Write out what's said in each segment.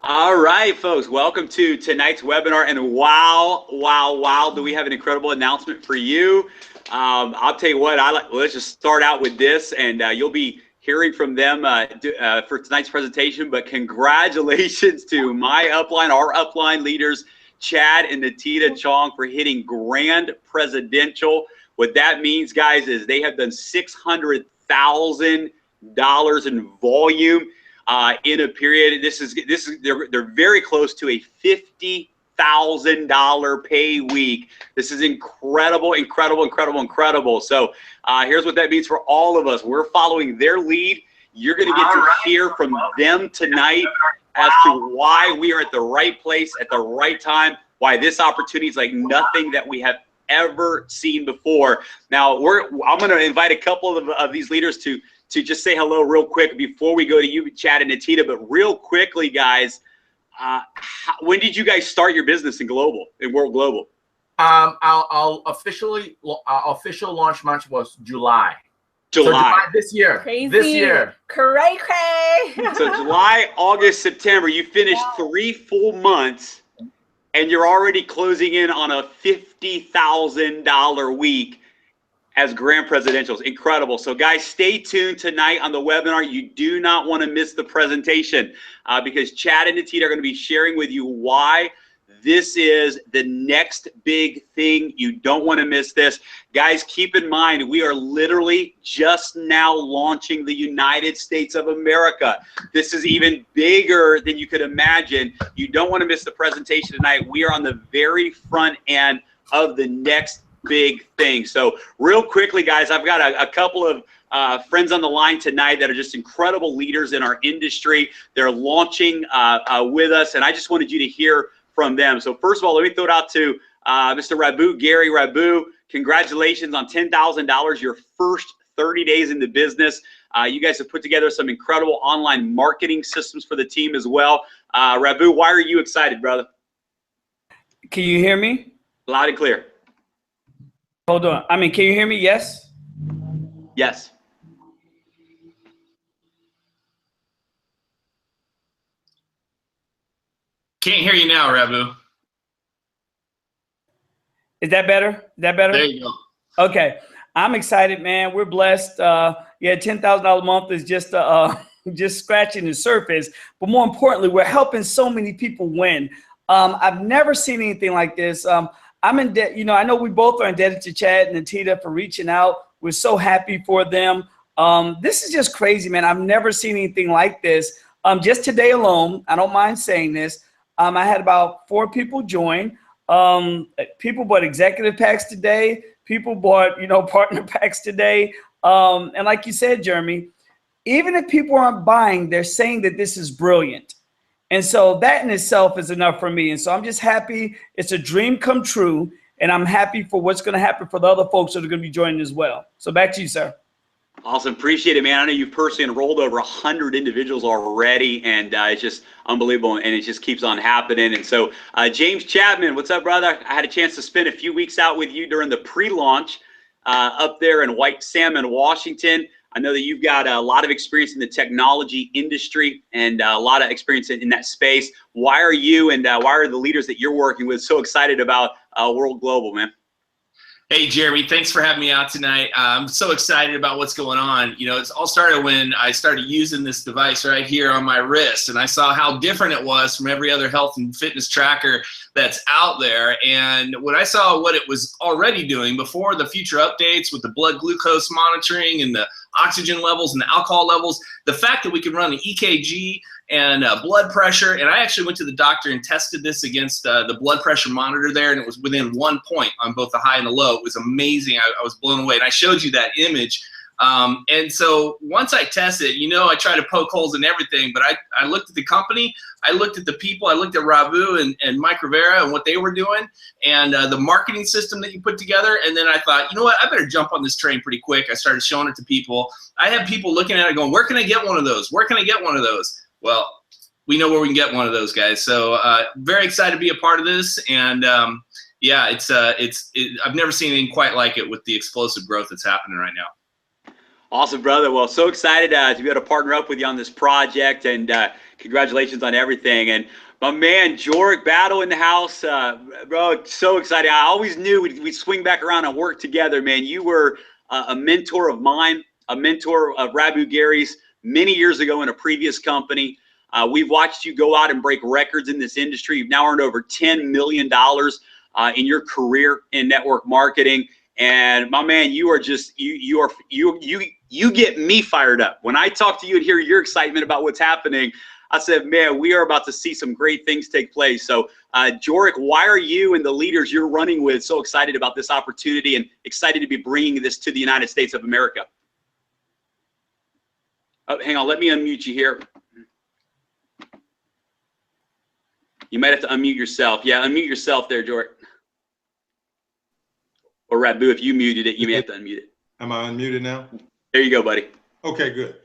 All right, folks, welcome to tonight's webinar. And wow, do we have an incredible announcement for you. I'll tell you what, let's just start out with this, and you'll be hearing from them for tonight's presentation. But congratulations to my upline, our upline leaders, Chad and Natita Chong, for hitting grand presidential. What that means, guys, is they have done $600,000 in volume in a period. They're very close to a $50,000 pay week. This is incredible. So here's what that means for all of us. We're following their lead. You're going to get to hear from them tonight as to why we are at the right place at the right time, why this opportunity is like nothing that we have ever seen before. Now, I'm going to invite a couple of these leaders to just say hello real quick before we go to you, Chad and Natita. But real quickly, guys, when did you guys start your business in World Global? Our official launch month was July. So July this year. Crazy. This year. Cray. So July, August, September, you finished 3 full months, and you're already closing in on a $50,000 week as grand presidentials. Incredible. So guys, stay tuned tonight on the webinar. You do not want to miss the presentation because Chad and Natita are going to be sharing with you why this is the next big thing. You don't want to miss this. Guys, keep in mind, we are literally just now launching the United States of America. This is even bigger than you could imagine. You don't want to miss the presentation tonight. We are on the very front end of the next big thing. So real quickly, guys, I've got a couple of friends on the line tonight that are just incredible leaders in our industry. They're launching with us, and I just wanted you to hear from them. So first of all, let me throw it out to Mr. Rabu, Gary Rabu. Congratulations on $10,000, your first 30 days in the business. You guys have put together some incredible online marketing systems for the team as well. Rabu, why are you excited, brother? Can you hear me? Loud and clear. Hold on. Can you hear me? Yes? Yes. Can't hear you now, Rabu. Is that better? Is that better? There you go. Okay. I'm excited, man. We're blessed. Yeah, $10,000 a month is just scratching the surface. But more importantly, we're helping so many people win. I've never seen anything like this. I'm in debt. You know, I know we both are indebted to Chad and Natita for reaching out. We're so happy for them. This is just crazy, man. I've never seen anything like this. Just today alone, I don't mind saying this, I had about 4 people join. People bought executive packs today. People bought, partner packs today. And like you said, Jeremy, even if people aren't buying, they're saying that this is brilliant. And so that in itself is enough for me. And so I'm just happy. It's a dream come true. And I'm happy for what's going to happen for the other folks that are going to be joining as well. So back to you, sir. Awesome. Appreciate it, man. I know you've personally enrolled over 100 individuals already, and it's just unbelievable, and it just keeps on happening. And so James Chapman, what's up, brother? I had a chance to spend a few weeks out with you during the pre-launch up there in White Salmon, Washington. I know that you've got a lot of experience in the technology industry and a lot of experience in that space. Why are you and why are the leaders that you're working with so excited about World Global, man? Hey, Jeremy, thanks for having me out tonight. I'm so excited about what's going on. You know, it's all started when I started using this device right here on my wrist, and I saw how different it was from every other health and fitness tracker that's out there. And when I saw what it was already doing before the future updates with the blood glucose monitoring and the oxygen levels and the alcohol levels, the fact that we could run an EKG and blood pressure, and I actually went to the doctor and tested this against the blood pressure monitor there, and it was within 1 point on both the high and the low. It was amazing. I was blown away, and I showed you that image. And so once I tested, I try to poke holes in everything, but I looked at the company, I looked at the people, I looked at Rabu and Mike Rivera and what they were doing, and the marketing system that you put together. And then I thought, you know what, I better jump on this train pretty quick. I started showing it to people. I had people looking at it going, where can I get one of those? Where can I get one of those? Well, we know where we can get one of those, guys. So very excited to be a part of this. And yeah, I've never seen anything quite like it with the explosive growth that's happening right now. Awesome, brother. Well, so excited to be able to partner up with you on this project. And Congratulations on everything. And my man, Jorick Battle in the house. Bro, so excited. I always knew we'd swing back around and work together, man. You were a mentor of mine, a mentor of Rabu Gary's many years ago in a previous company. We've watched you go out and break records in this industry. You've now earned over $10 million in your career in network marketing. And my man, you are just, you get me fired up. When I talk to you and hear your excitement about what's happening, I said, man, we are about to see some great things take place. So Jorick, why are you and the leaders you're running with so excited about this opportunity and excited to be bringing this to the United States of America? Oh, hang on, let me unmute you here. You might have to unmute yourself. Yeah, unmute yourself there, Jorick. Or Rabu, if you muted it, you may have to unmute it. Am I unmuted now? There you go, buddy. Okay, good.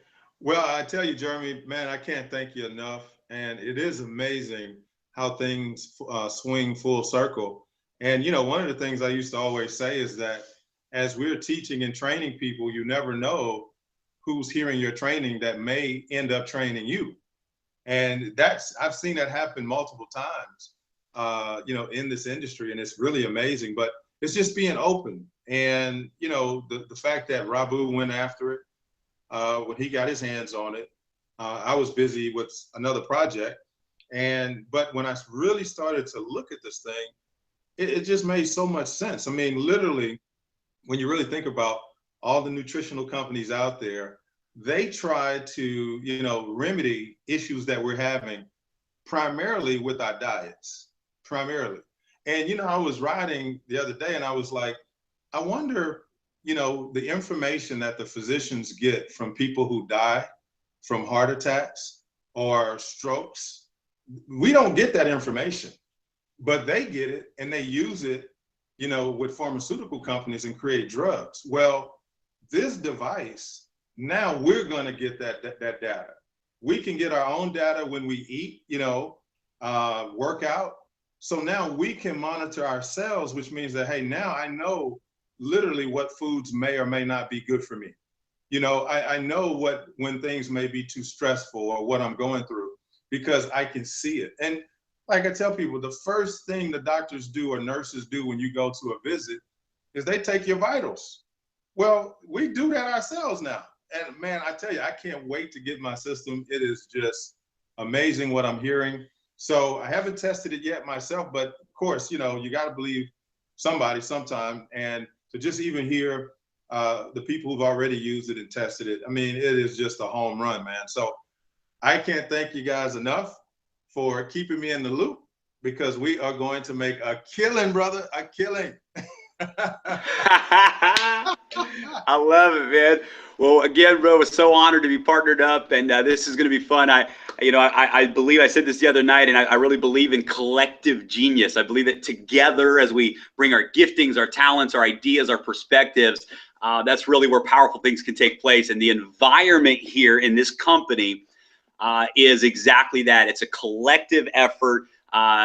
Well, I tell you, Jeremy, man, I can't thank you enough. And it is amazing how things swing full circle. And, you know, one of the things I used to always say is that as we're teaching and training people, you never know who's hearing your training that may end up training you. And I've seen that happen multiple times, you know, in this industry, and it's really amazing. But it's just being open. And, you know, the fact that Rabu went after it, when he got his hands on it, I was busy with another project. But when I really started to look at this thing, it just made so much sense. I mean, literally, when you really think about all the nutritional companies out there, they try to, you know, remedy issues that we're having primarily with our diets, primarily. And, you know, I was riding the other day and I was like, I wonder, you know, the information that the physicians get from people who die from heart attacks or strokes, we don't get that information, but they get it and they use it, you know, with pharmaceutical companies and create drugs. Well, this device, now we're going to get that data. We can get our own data when we eat, you know, work out. So now we can monitor ourselves, which means that, hey, now I know literally what foods may or may not be good for me. You know, I know when things may be too stressful or what I'm going through because I can see it. And like I tell people, the first thing the doctors do or nurses do when you go to a visit is they take your vitals. Well, we do that ourselves now. And man, I tell you, I can't wait to get my system. It is just amazing what I'm hearing. So I haven't tested it yet myself, but of course, you know, you got to believe somebody sometime. And to just even hear the people who've already used it and tested it, I mean, it is just a home run, man. So I can't thank you guys enough for keeping me in the loop because we are going to make a killing, brother, a killing. I love it, man. Well, again, bro, we're so honored to be partnered up, and this is going to be fun. I believe I said this the other night, and I really believe in collective genius. I believe that together, as we bring our giftings, our talents, our ideas, our perspectives, that's really where powerful things can take place. And the environment here in this company is exactly that. It's a collective effort.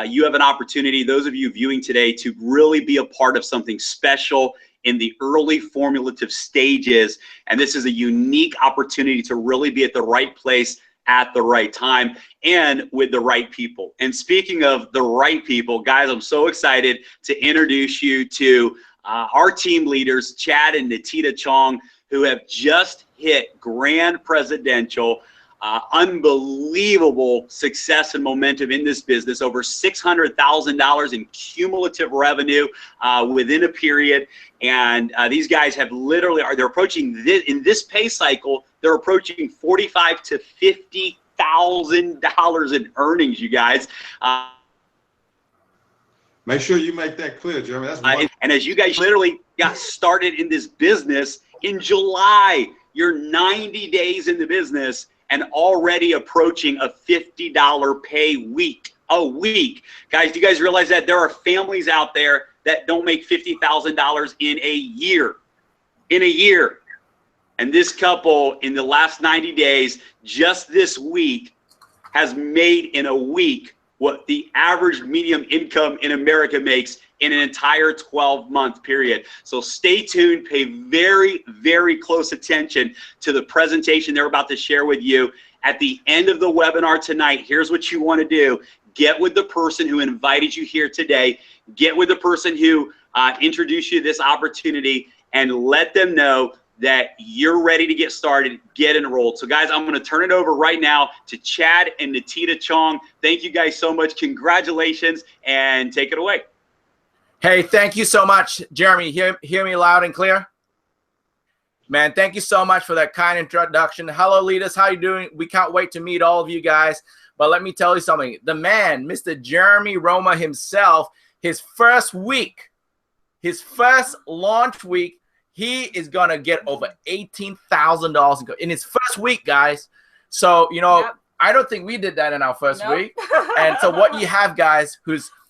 You have an opportunity, those of you viewing today, to really be a part of something special in the early formulative stages. And this is a unique opportunity to really be at the right place at the right time and with the right people. And speaking of the right people, guys, I'm so excited to introduce you to our team leaders, Chad and Natita Chong, who have just hit Grand Presidential. Unbelievable success and momentum in this business, over $600,000 in cumulative revenue within a period. And these guys have literally, they're approaching this, in this pay cycle, they're approaching $45,000 to $50,000 in earnings, you guys. Make sure you make that clear, Jeremy. That's and as you guys literally got started in this business in July, you're 90 days in the business and already approaching a $50 pay week, a week. Guys, do you guys realize that there are families out there that don't make $50,000 in a year? In a year. And this couple in the last 90 days, just this week, has made in a week what the average median income in America makes in an entire 12-month period. So stay tuned, pay very, very close attention to the presentation they're about to share with you. At the end of the webinar tonight, here's what you want to do. Get with the person who invited you here today. Get with the person who introduced you to this opportunity, and let them know that you're ready to get started, get enrolled. So guys, I'm gonna turn it over right now to Chad and Natita Chong. Thank you guys so much. Congratulations, and take it away. Hey, thank you so much, Jeremy. Hear me loud and clear? Man, thank you so much for that kind introduction. Hello, leaders. How you doing? We can't wait to meet all of you guys. But let me tell you something. The man, Mr. Jeremy Roma himself, his first week, his first launch week, he is going to get over $18,000 in his first week, guys. So, you know, yep. I don't think we did that in our first week. And so what you have, guys,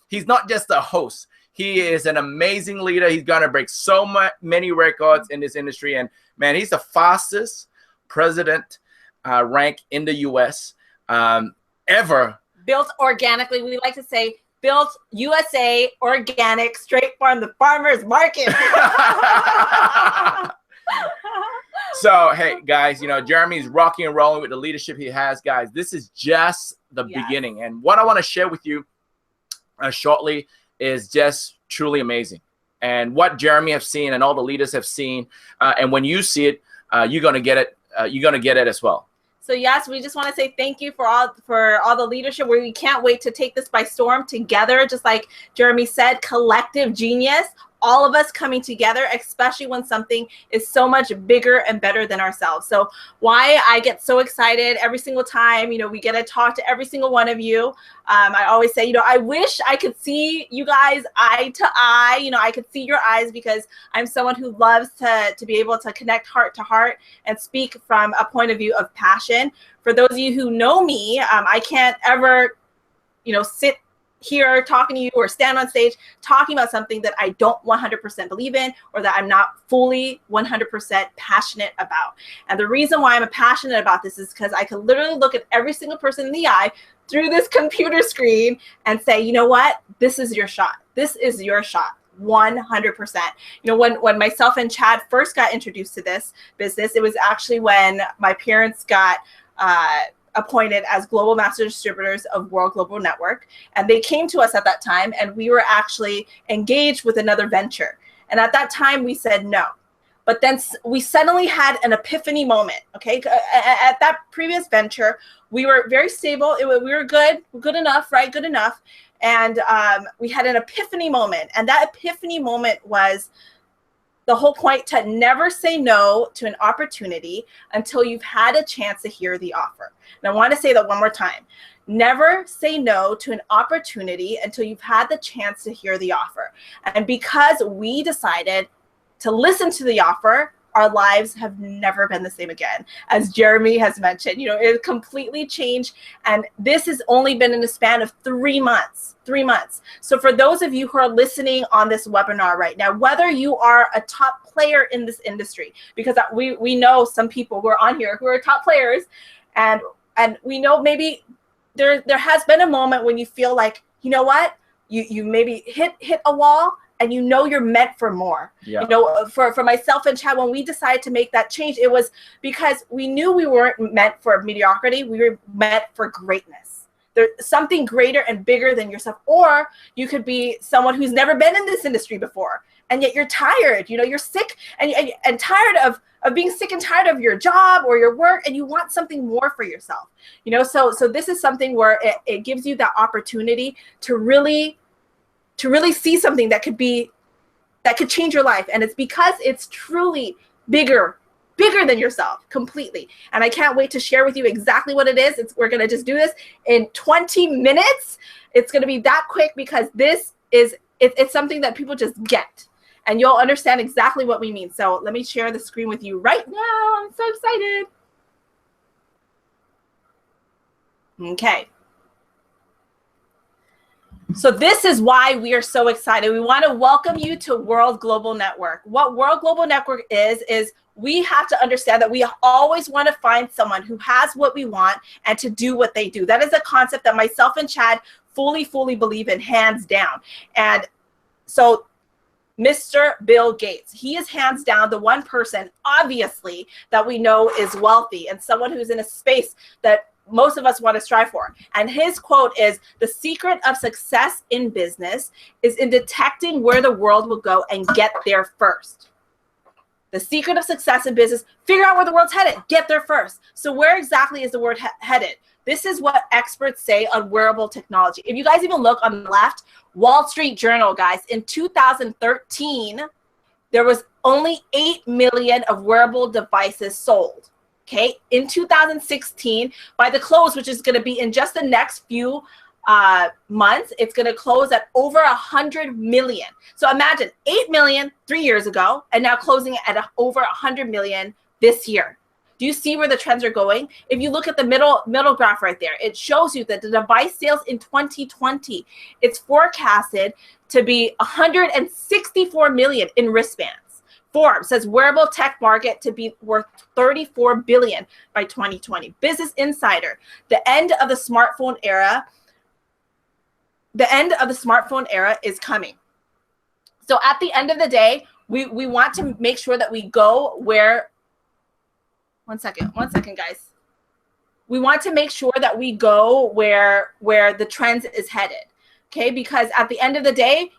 he's not just a host. He is an amazing leader. He's going to break so many records in this industry. And, man, he's the fastest president rank in the U.S. Ever. Built organically. We like to say built USA, organic, straight from the farmer's market. So, hey, guys, you know, Jeremy's rocking and rolling with the leadership he has, guys. This is just the beginning. And what I want to share with you shortly is just truly amazing. And what Jeremy have seen and all the leaders have seen, and when you see it, you're going to get it. You're going to get it as well. So yes, we just want to say thank you for all the leadership. We can't wait to take this by storm together. Just like Jeremy said, collective genius. All of us coming together, especially when something is so much bigger and better than ourselves. So why I get so excited every single time, you know, we get to talk to every single one of you. I always say, you know, I wish I could see you guys eye to eye. You know, I could see your eyes, because I'm someone who loves to be able to connect heart to heart and speak from a point of view of passion. For those of you who know me, I can't ever, you know, sit here talking to you or stand on stage talking about something that I don't 100% believe in, or that I'm not fully 100% passionate about. And the reason why I'm passionate about this is because I can literally look at every single person in the eye through this computer screen and say, you know what, this is your shot. This is your shot. 100%. You know, when myself and Chad first got introduced to this business, it was actually when my parents got appointed as global master distributors of World Global Network. And they came to us at that time, and we were actually engaged with another venture. And at that time we said no. But then we suddenly had an epiphany moment, okay? At that previous venture, we were very stable. We were good enough, right? Good enough. And we had an epiphany moment. And that epiphany moment was the whole point, to never say no to an opportunity until you've had a chance to hear the offer. And I want to say that one more time. Never say no to an opportunity until you've had the chance to hear the offer. And because we decided to listen to the offer, our lives have never been the same again. As Jeremy has mentioned, you know, it completely changed. And this has only been in a span of 3 months. 3 months. So for those of you who are listening on this webinar right now, whether you are a top player in this industry, because we know some people who are on here who are top players, and we know maybe there has been a moment when you feel like, you know what, you maybe hit a wall, and you know you're meant for more. Yeah. You know, for myself and Chad, when we decided to make that change, it was because we knew we weren't meant for mediocrity. We were meant for greatness. There's something greater and bigger than yourself. Or you could be someone who's never been in this industry before, and yet you're tired. You know, you're sick and tired of being sick and tired of your job or your work, and you want something more for yourself. You know, so this is something where it gives you that opportunity to really see something that could change your life. And it's because it's truly bigger than yourself completely. And I can't wait to share with you exactly what it is. We're going to just do this in 20 minutes. It's going to be that quick, because it's something that people just get, and you'll understand exactly what we mean. So let me share the screen with you right now. I'm so excited. Okay. So this is why we are so excited. We want to welcome you to World Global Network. What World Global Network is we have to understand that we always want to find someone who has what we want and to do what they do. That is a concept that myself and Chad fully believe in, hands down. And so Mr. Bill Gates. He is hands down the one person, obviously, that we know is wealthy and someone who's in a space that most of us want to strive for. And his quote is, "The secret of success in business is in detecting where the world will go and get there first." The secret of success in business, figure out where the world's headed, get there first. So where exactly is the world headed? This is what experts say on wearable technology. If you guys even look on the left, Wall Street Journal, guys, in 2013, there was only 8 million of wearable devices sold. Okay, in 2016, by the close, which is going to be in just the next few months, it's going to close at over 100 million. So imagine 8 million 3 years ago, and now closing at over 100 million this year. Do you see where the trends are going? If you look at the middle graph right there, it shows you that the device sales in 2020, it's forecasted to be 164 million in wristbands. Forbes says wearable tech market to be worth 34 billion by 2020. Business Insider, the end of the smartphone era is coming. So at the end of the day, we want to make sure that we go where, one second, guys. We want to make sure that we go where the trends is headed, okay? Because at the end of the day,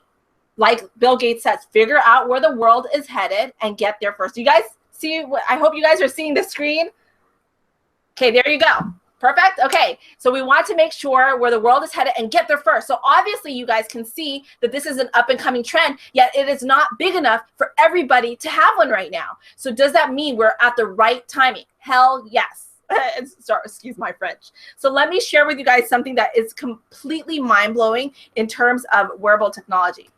like Bill Gates says, figure out where the world is headed and get there first. You guys see, I hope you guys are seeing the screen. Okay, there you go. Perfect. Okay, so we want to make sure where the world is headed and get there first. So obviously you guys can see that this is an up and coming trend, yet it is not big enough for everybody to have one right now. So does that mean we're at the right timing? Hell yes. Sorry, excuse my French. So let me share with you guys something that is completely mind-blowing in terms of wearable technology.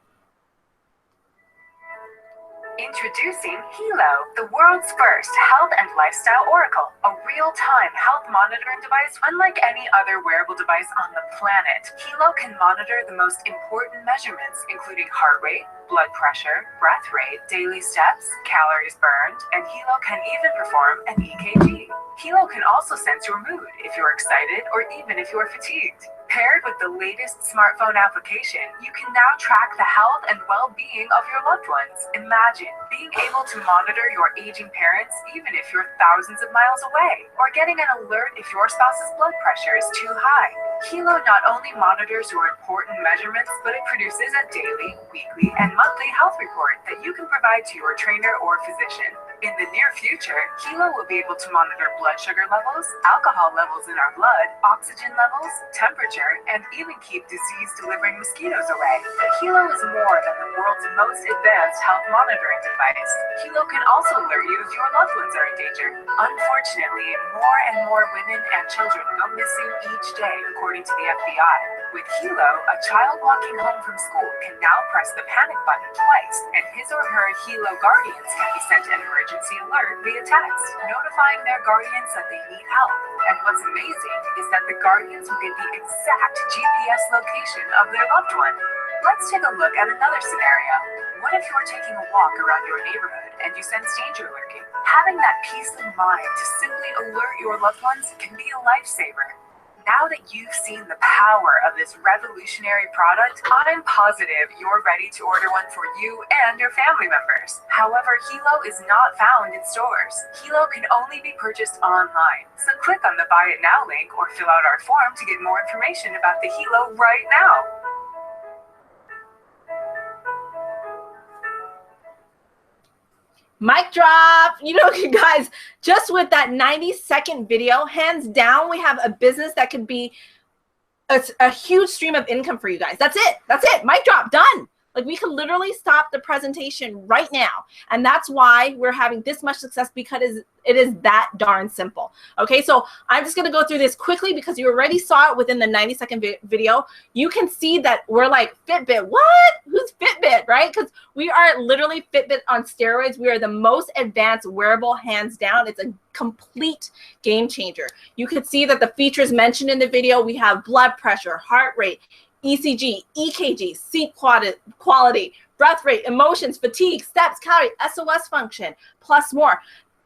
Introducing HELO, the world's first health and lifestyle oracle, a real-time health monitoring device unlike any other wearable device on the planet. HELO can monitor the most important measurements, including heart rate, blood pressure, breath rate, daily steps, calories burned, and HELO can even perform an EKG. HELO can also sense your mood if you're excited or even if you're fatigued. Paired with the latest smartphone application, you can now track the health and well-being of your loved ones. Imagine being able to monitor your aging parents even if you're thousands of miles away, or getting an alert if your spouse's blood pressure is too high. HELO not only monitors your important measurements, but it produces a daily, weekly, and monthly health report that you can provide to your trainer or physician. In the near future, HELO will be able to monitor blood sugar levels, alcohol levels in our blood, oxygen levels, temperature, and even keep disease-delivering mosquitoes away. But HELO is more than the world's most advanced health monitoring device. HELO can also alert you if your loved ones are in danger. Unfortunately, more and more women and children go missing each day, according to the FBI. With HELO, a child walking home from school can now press the panic button twice, and his or her HELO guardians can be sent an emergency alert via text, notifying their guardians that they need help. And what's amazing is that the guardians will get the exact GPS location of their loved one. Let's take a look at another scenario. What if you're taking a walk around your neighborhood and you sense danger lurking? Having that peace of mind to simply alert your loved ones can be a lifesaver. Now that you've seen the power of this revolutionary product, I'm positive you're ready to order one for you and your family members. However, HELO is not found in stores. HELO can only be purchased online. So click on the Buy It Now link or fill out our form to get more information about the HELO right now. Mic drop. You know, you guys, just with that 90-second video, hands down, we have a business that could be a huge stream of income for you guys. That's it. That's it. Mic drop. Done. Like, we could literally stop the presentation right now. And that's why we're having this much success, because it is that darn simple. Okay, so I'm just going to go through this quickly because you already saw it within the 90-second video. You can see that we're like, Fitbit, what? Who's Fitbit, right? Because we are literally Fitbit on steroids. We are the most advanced wearable, hands down. It's a complete game changer. You can see that the features mentioned in the video, we have blood pressure, heart rate, ECG, EKG, sleep quality, breath rate, emotions, fatigue, steps, calorie, SOS function, plus more.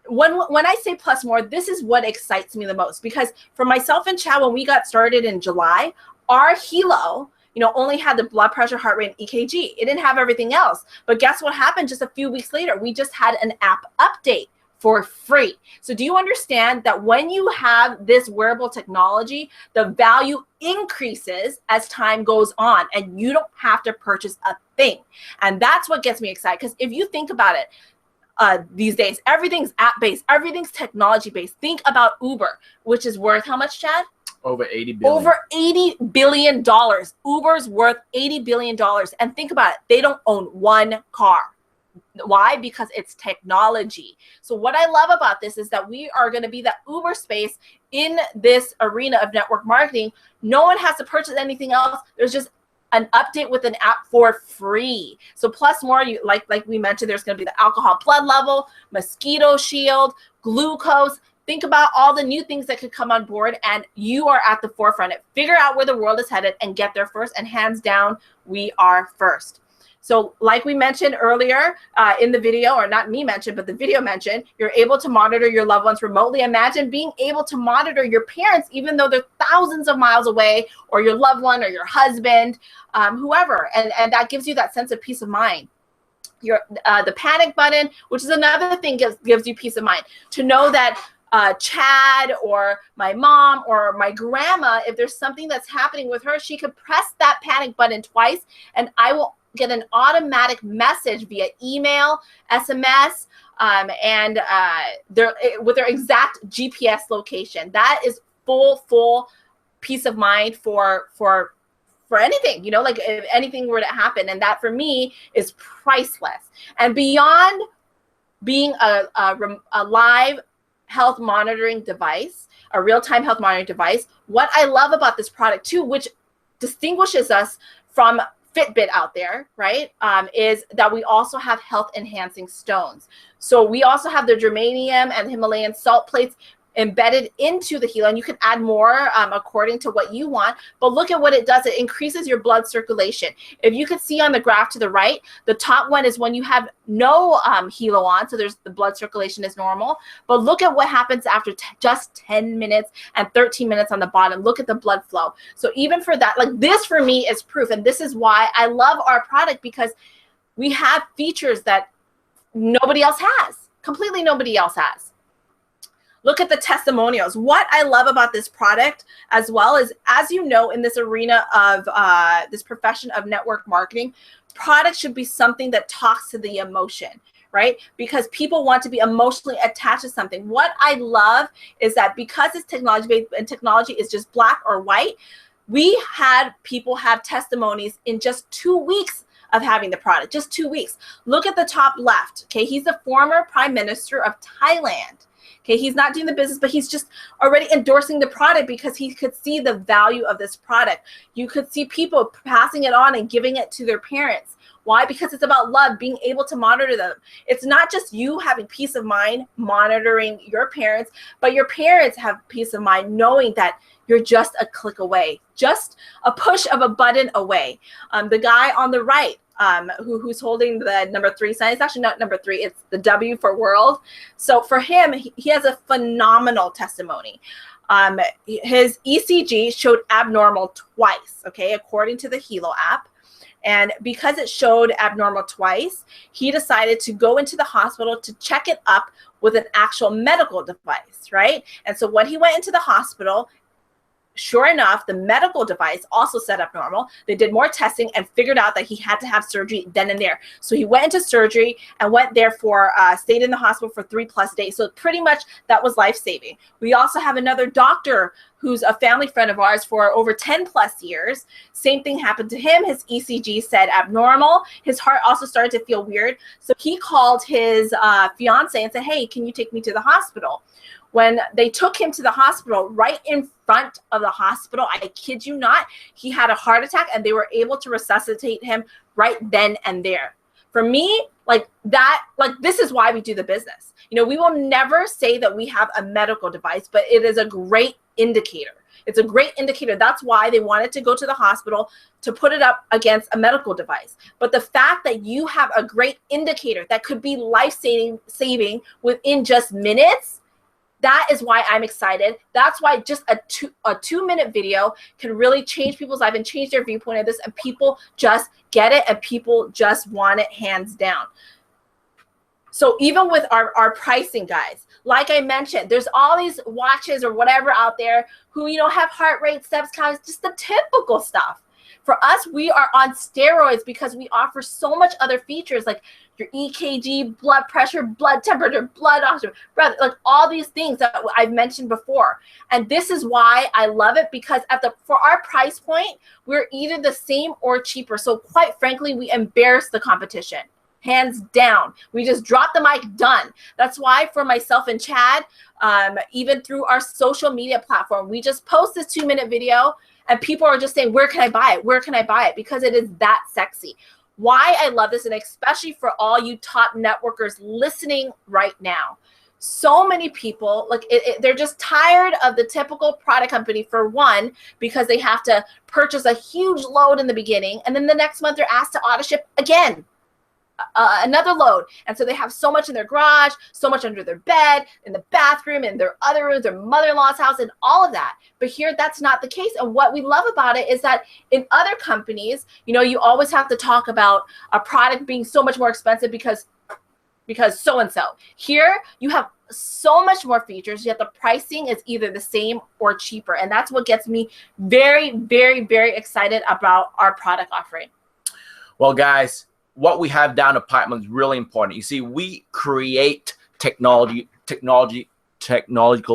When I say plus more, this is what excites me the most, because for myself and Chad, when we got started in July, our HELO, only had the blood pressure, heart rate, and EKG. It didn't have everything else. But guess what happened just a few weeks later? We just had an app update for free. So do you understand that when you have this wearable technology, the value increases as time goes on, and you don't have to purchase a thing? And that's what gets me excited, because if you think about it, these days, everything's app-based, everything's technology-based. Think about Uber, which is worth how much, Chad? Over 80 billion. Over $80 billion. Uber's worth $80 billion. And think about it, they don't own one car. Why? Because it's technology. So what I love about this is that we are going to be that Uber space in this arena of network marketing. No one has to purchase anything else. There's just an update with an app for free. So plus more, like we mentioned, there's going to be the alcohol blood level, mosquito shield, glucose. Think about all the new things that could come on board, and you are at the forefront. Figure out where the world is headed and get there first. And hands down, we are first. So like we mentioned earlier in the video, or not me mentioned, but the video mentioned, you're able to monitor your loved ones remotely. Imagine being able to monitor your parents, even though they're thousands of miles away, or your loved one, or your husband, whoever. And that gives you that sense of peace of mind. The panic button, which is another thing, gives you peace of mind. To know that Chad or my mom or my grandma, if there's something that's happening with her, she could press that panic button twice, and I will get an automatic message via email, SMS, and with their exact GPS location. That is full peace of mind for anything, like if anything were to happen. And that for me is priceless. And beyond being a live health monitoring device, a real-time health monitoring device, what I love about this product too, which distinguishes us from Fitbit out there, right, is that we also have health enhancing stones. So we also have the germanium and Himalayan salt plates embedded into the HELO, and you can add more according to what you want. But look at what it does. It increases your blood circulation. If you could see on the graph to the right, the top one is when you have no HELO on, so the blood circulation is normal. But look at what happens after just 10 minutes and 13 minutes on the bottom. Look at the blood flow. So even for that, like this for me is proof, and this is why I love our product, because we have features that nobody else has, completely nobody else has. Look at the testimonials. What I love about this product as well is, as you know, in this arena of this profession of network marketing, product should be something that talks to the emotion, right? Because people want to be emotionally attached to something. What I love is that because it's technology-based and technology is just black or white, we had people have testimonies in just 2 weeks of having the product, just 2 weeks. Look at the top left, okay? He's the former Prime Minister of Thailand. Okay, he's not doing the business, but he's just already endorsing the product because he could see the value of this product. You could see people passing it on and giving it to their parents. Why? Because it's about love, being able to monitor them. It's not just you having peace of mind monitoring your parents, but your parents have peace of mind knowing that you're just a click away, just a push of a button away. The guy on the right, who's holding the number 3 sign. It's actually not number 3. It's the W for world. So for him, he has a phenomenal testimony. His ECG showed abnormal twice, okay, according to the HELO app. And because it showed abnormal twice, he decided to go into the hospital to check it up with an actual medical device, right? And so when he went into the hospital, sure enough, the medical device also set up normal. They did more testing and figured out that he had to have surgery then and there. So he went into surgery and went there for, stayed in the hospital for 3+ days. So pretty much that was life-saving. We also have another doctor who's a family friend of ours for over 10+ years. Same thing happened to him. His ECG said abnormal. His heart also started to feel weird. So he called his fiance and said, hey, can you take me to the hospital? When they took him to the hospital, right in front of the hospital, I kid you not, he had a heart attack and they were able to resuscitate him right then and there. For me, like that, like this is why we do the business. You know, we will never say that we have a medical device, but it is a great indicator. It's a great indicator. That's why they wanted to go to the hospital to put it up against a medical device. But the fact that you have a great indicator that could be life-saving within just minutes, That is why I'm excited. That's why just a 2-minute video can really change people's life and change their viewpoint of this, and people just get it and people just want it hands down. So even with our pricing, guys, like I mentioned, there's all these watches or whatever out there who, you know, have heart rate, steps counts, just the typical stuff. For us, we are on steroids because we offer so much other features like your EKG, blood pressure, blood temperature, blood oxygen, like all these things that I've mentioned before. And this is why I love it, because for our price point, we're either the same or cheaper. So quite frankly, we embarrass the competition. Hands down. We just drop the mic, done. That's why for myself and Chad, even through our social media platform, we just post this 2-minute video and people are just saying, where can I buy it? Where can I buy it? Because it is that sexy. Why I love this, and especially for all you top networkers listening right now. So many people, like they're just tired of the typical product company, for one, because they have to purchase a huge load in the beginning, and then the next month they're asked to auto ship again. Another load. And so they have so much in their garage, so much under their bed, in the bathroom, in their other rooms, their mother-in-law's house, and all of that. But here, that's not the case. And what we love about it is that in other companies, you know, you always have to talk about a product being so much more expensive because so-and-so. Here, you have so much more features, yet the pricing is either the same or cheaper. And that's what gets me very, very, very excited about our product offering. Well, guys, what we have down the pipeline is really important. You see, we create technological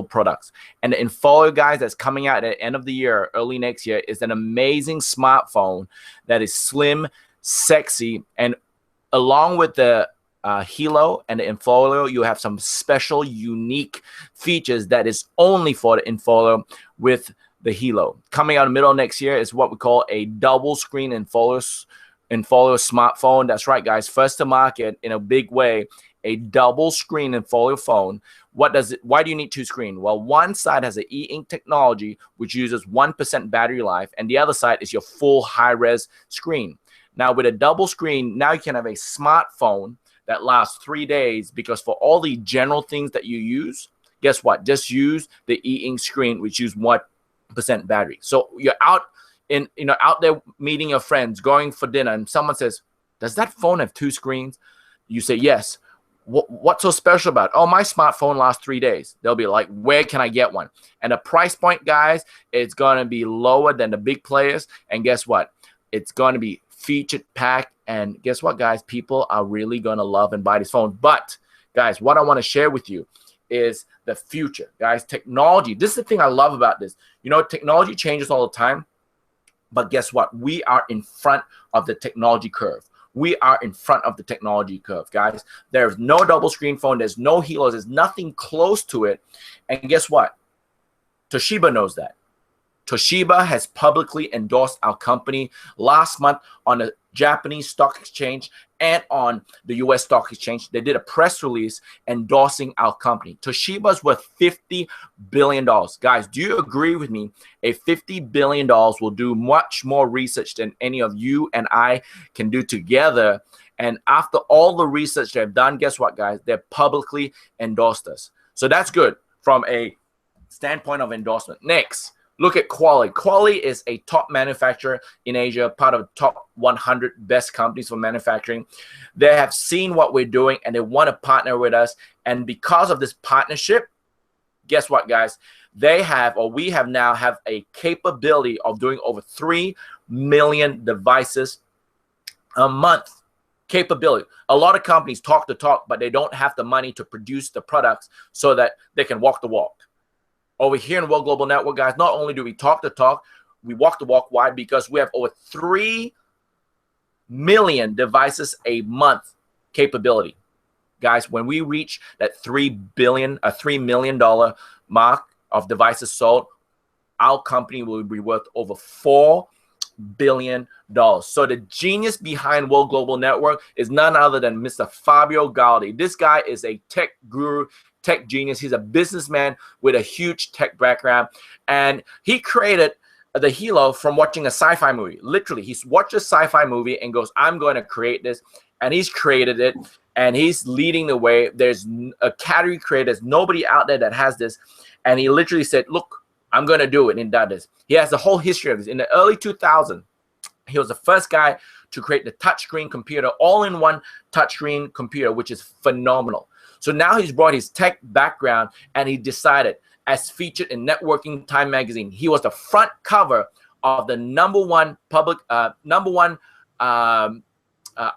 products. And the Infolio, guys, that's coming out at the end of the year, early next year, is an amazing smartphone that is slim, sexy, and along with the HELO and the Infolio, you have some special, unique features that is only for the Infolio with the HELO. Coming out in the middle of next year is what we call a double screen Infolio smartphone. That's right, guys. First to market in a big way, a double screen Infolio phone. Why do you need two screens? Well, one side has an e-ink technology, which uses 1% battery life, and the other side is your full high-res screen. Now, with a double screen, now you can have a smartphone that lasts 3 days, because for all the general things that you use, guess what? Just use the e-ink screen, which use 1% battery. So you're out there meeting your friends, going for dinner, and someone says, does that phone have 2 screens? You say, yes. What's so special about it? Oh, my smartphone lasts 3 days. They'll be like, where can I get one? And the price point, guys, it's going to be lower than the big players. And guess what? It's going to be featured packed. And guess what, guys? People are really going to love and buy this phone. But, guys, what I want to share with you is the future. Guys, technology. This is the thing I love about this. You know, technology changes all the time. But guess what? We are in front of the technology curve. We are in front of the technology curve, guys. There's no double screen phone. There's no HELOs. There's nothing close to it. And guess what? Toshiba knows that. Toshiba has publicly endorsed our company last month on the Japanese stock exchange and on the US stock exchange. They did a press release endorsing our company. Toshiba's worth $50 billion. Guys, do you agree with me? A $50 billion will do much more research than any of you and I can do together. And after all the research they've done, guess what, guys? They've publicly endorsed us. So that's good from a standpoint of endorsement. Next, look at Quali. Quali is a top manufacturer in Asia, part of the top 100 best companies for manufacturing. They have seen what we're doing and they want to partner with us. And because of this partnership, guess what, guys? They have, or we have now have a capability of doing over 3 million devices a month. Capability. A lot of companies talk the talk, but they don't have the money to produce the products so that they can walk the walk. Over here in World Global Network, guys, not only do we talk the talk, we walk the walk. Why? Because we have over 3 million devices a month capability. Guys, when we reach that $3 million mark of devices sold, our company will be worth over $4 billion. So the genius behind World Global Network is none other than Mr. Fabio Galdi. This guy is a tech guru, tech genius. He's a businessman with a huge tech background, and he created the HELO from watching a sci-fi movie. Literally, he's watched a sci-fi movie and goes, I'm going to create this, and he's created it. and he's leading the way. There's a category creator. There's nobody out there that has this. And he literally said, look, I'm going to do it. And that is. He has the whole history of this. In the early 2000s, he was the first guy to create the touchscreen computer, all-in-one touchscreen computer, which is phenomenal. So now he's brought his tech background, and he decided, as featured in Networking Time magazine, he was the front cover of the #1 public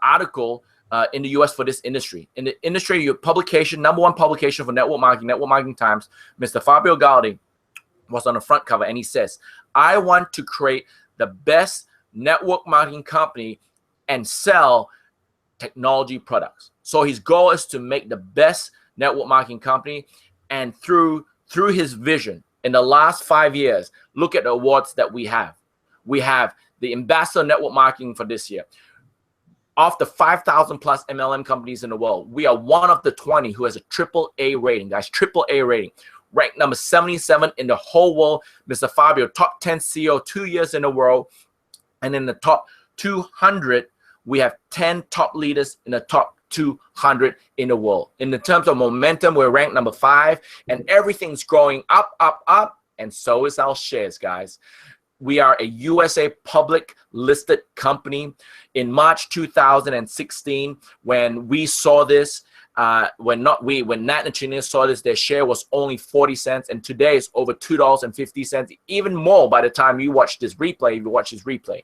article in the US for this industry. In the industry, your publication, #1 publication for Network Marketing Times, Mr. Fabio Galdi was on the front cover, and he says, I want to create the best network marketing company and sell technology products. So his goal is to make the best network marketing company, and through his vision, in the last 5 years, look at the awards that we have. We have the Ambassador Network Marketing for this year. Of the 5,000 plus MLM companies in the world, we are one of the 20 who has a AAA rating, guys, AAA rating. Ranked number 77 in the whole world. Mr. Fabio, top 10 CEO 2 years in a row. And in the top 200, we have 10 top leaders in the top 200 in the world. In the terms of momentum, we're ranked number 5, and everything's growing up, up, up, and so is our shares, guys. We are a USA public listed company. In March 2016, when we saw this, when Nat and Chania saw this, their share was only 40 cents, and today it's over $2.50, even more by the time you watch this replay, if you watch this replay.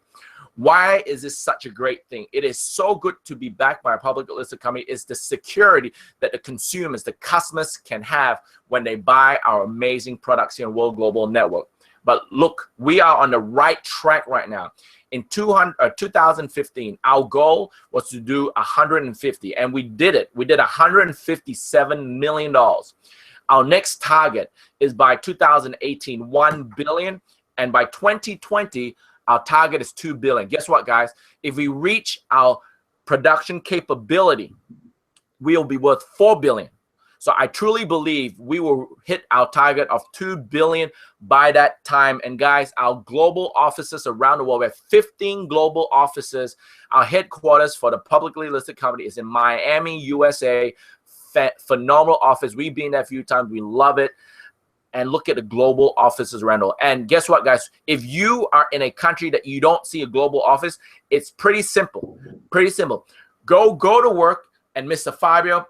Why is this such a great thing? It is so good to be backed by a publicly listed company. It's the security that the consumers, the customers can have when they buy our amazing products here in World Global Network. But look, we are on the right track right now. In 2015, our goal was to do 150, and we did it. We did $157 million. Our next target is by 2018, $1 billion, and by 2020, our target is $2 billion. Guess what, guys? If we reach our production capability, we'll be worth $4 billion. So I truly believe we will hit our target of $2 billion by that time. And guys, our global offices around the world, we have 15 global offices. Our headquarters for the publicly listed company is in Miami, USA. Phenomenal office. We've been there a few times. We love it. And look at the global offices around the world. And guess what, guys? If you are in a country that you don't see a global office, it's pretty simple. Pretty simple. Go to work, and Mr. Fabio,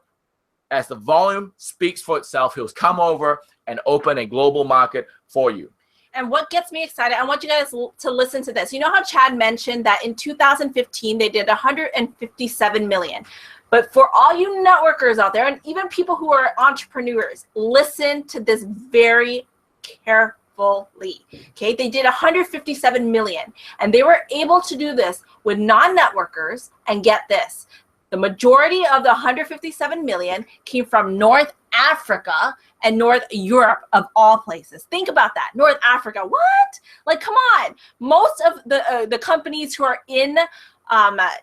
as the volume speaks for itself, he'll come over and open a global market for you. And what gets me excited, I want you guys to listen to this. You know how Chad mentioned that in 2015, they did 157 million. But for all you networkers out there, and even people who are entrepreneurs, listen to this very carefully. Okay, they did 157 million, and they were able to do this with non-networkers. And get this, the majority of the 157 million came from North Africa and North Europe, of all places. Think about that. North Africa, what? Like, come on. Most of the companies who are in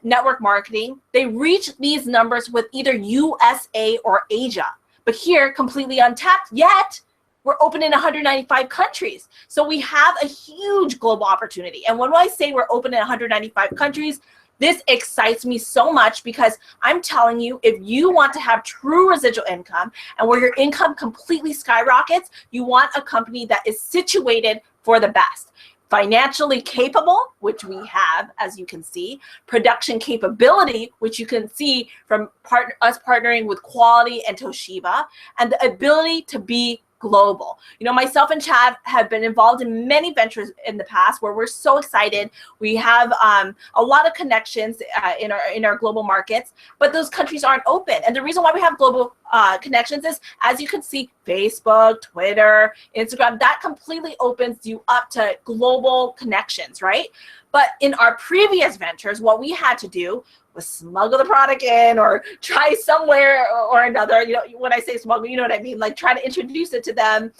network marketing, they reach these numbers with either USA or Asia. But here, completely untapped, yet we're open in 195 countries. So we have a huge global opportunity. And when I say we're open in 195 countries, this excites me so much, because I'm telling you, if you want to have true residual income and where your income completely skyrockets, you want a company that is situated for the best. Financially capable, which we have, as you can see. Production capability, which you can see from us partnering with Quality and Toshiba. And the ability to be global. You know, myself and Chad have been involved in many ventures in the past where we're so excited. We have a lot of connections in our global markets, but those countries aren't open. And the reason why we have global connections is, as you can see, Facebook, Twitter, Instagram, that completely opens you up to global connections, right? But in our previous ventures, what we had to do was smuggle the product in, or try somewhere or another. You know, when I say smuggle, you know what I mean, like try to introduce it to them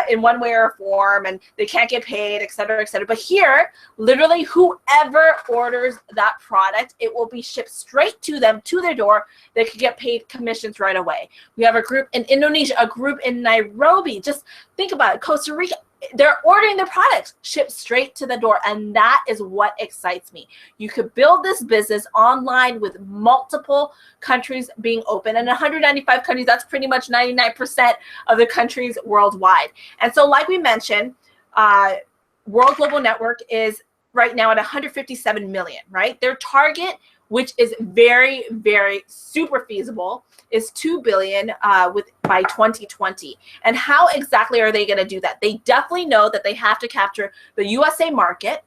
in one way or form, and they can't get paid, et cetera, et cetera. But here, literally, whoever orders that product, it will be shipped straight to them, to their door. They could get paid commissions right away. We have a group in Indonesia, a group in Nairobi. Just think about it, Costa Rica. they're ordering their products shipped straight to the door. And that is what excites me. You could build this business online with multiple countries being open, and 195 countries, that's pretty much 99% of the countries worldwide. And so like we mentioned, World Global Network is right now at 157 million, right? Their target, which is very, very super feasible, is 2 billion by 2020. And how exactly are they going to do that? They definitely know that they have to capture the USA market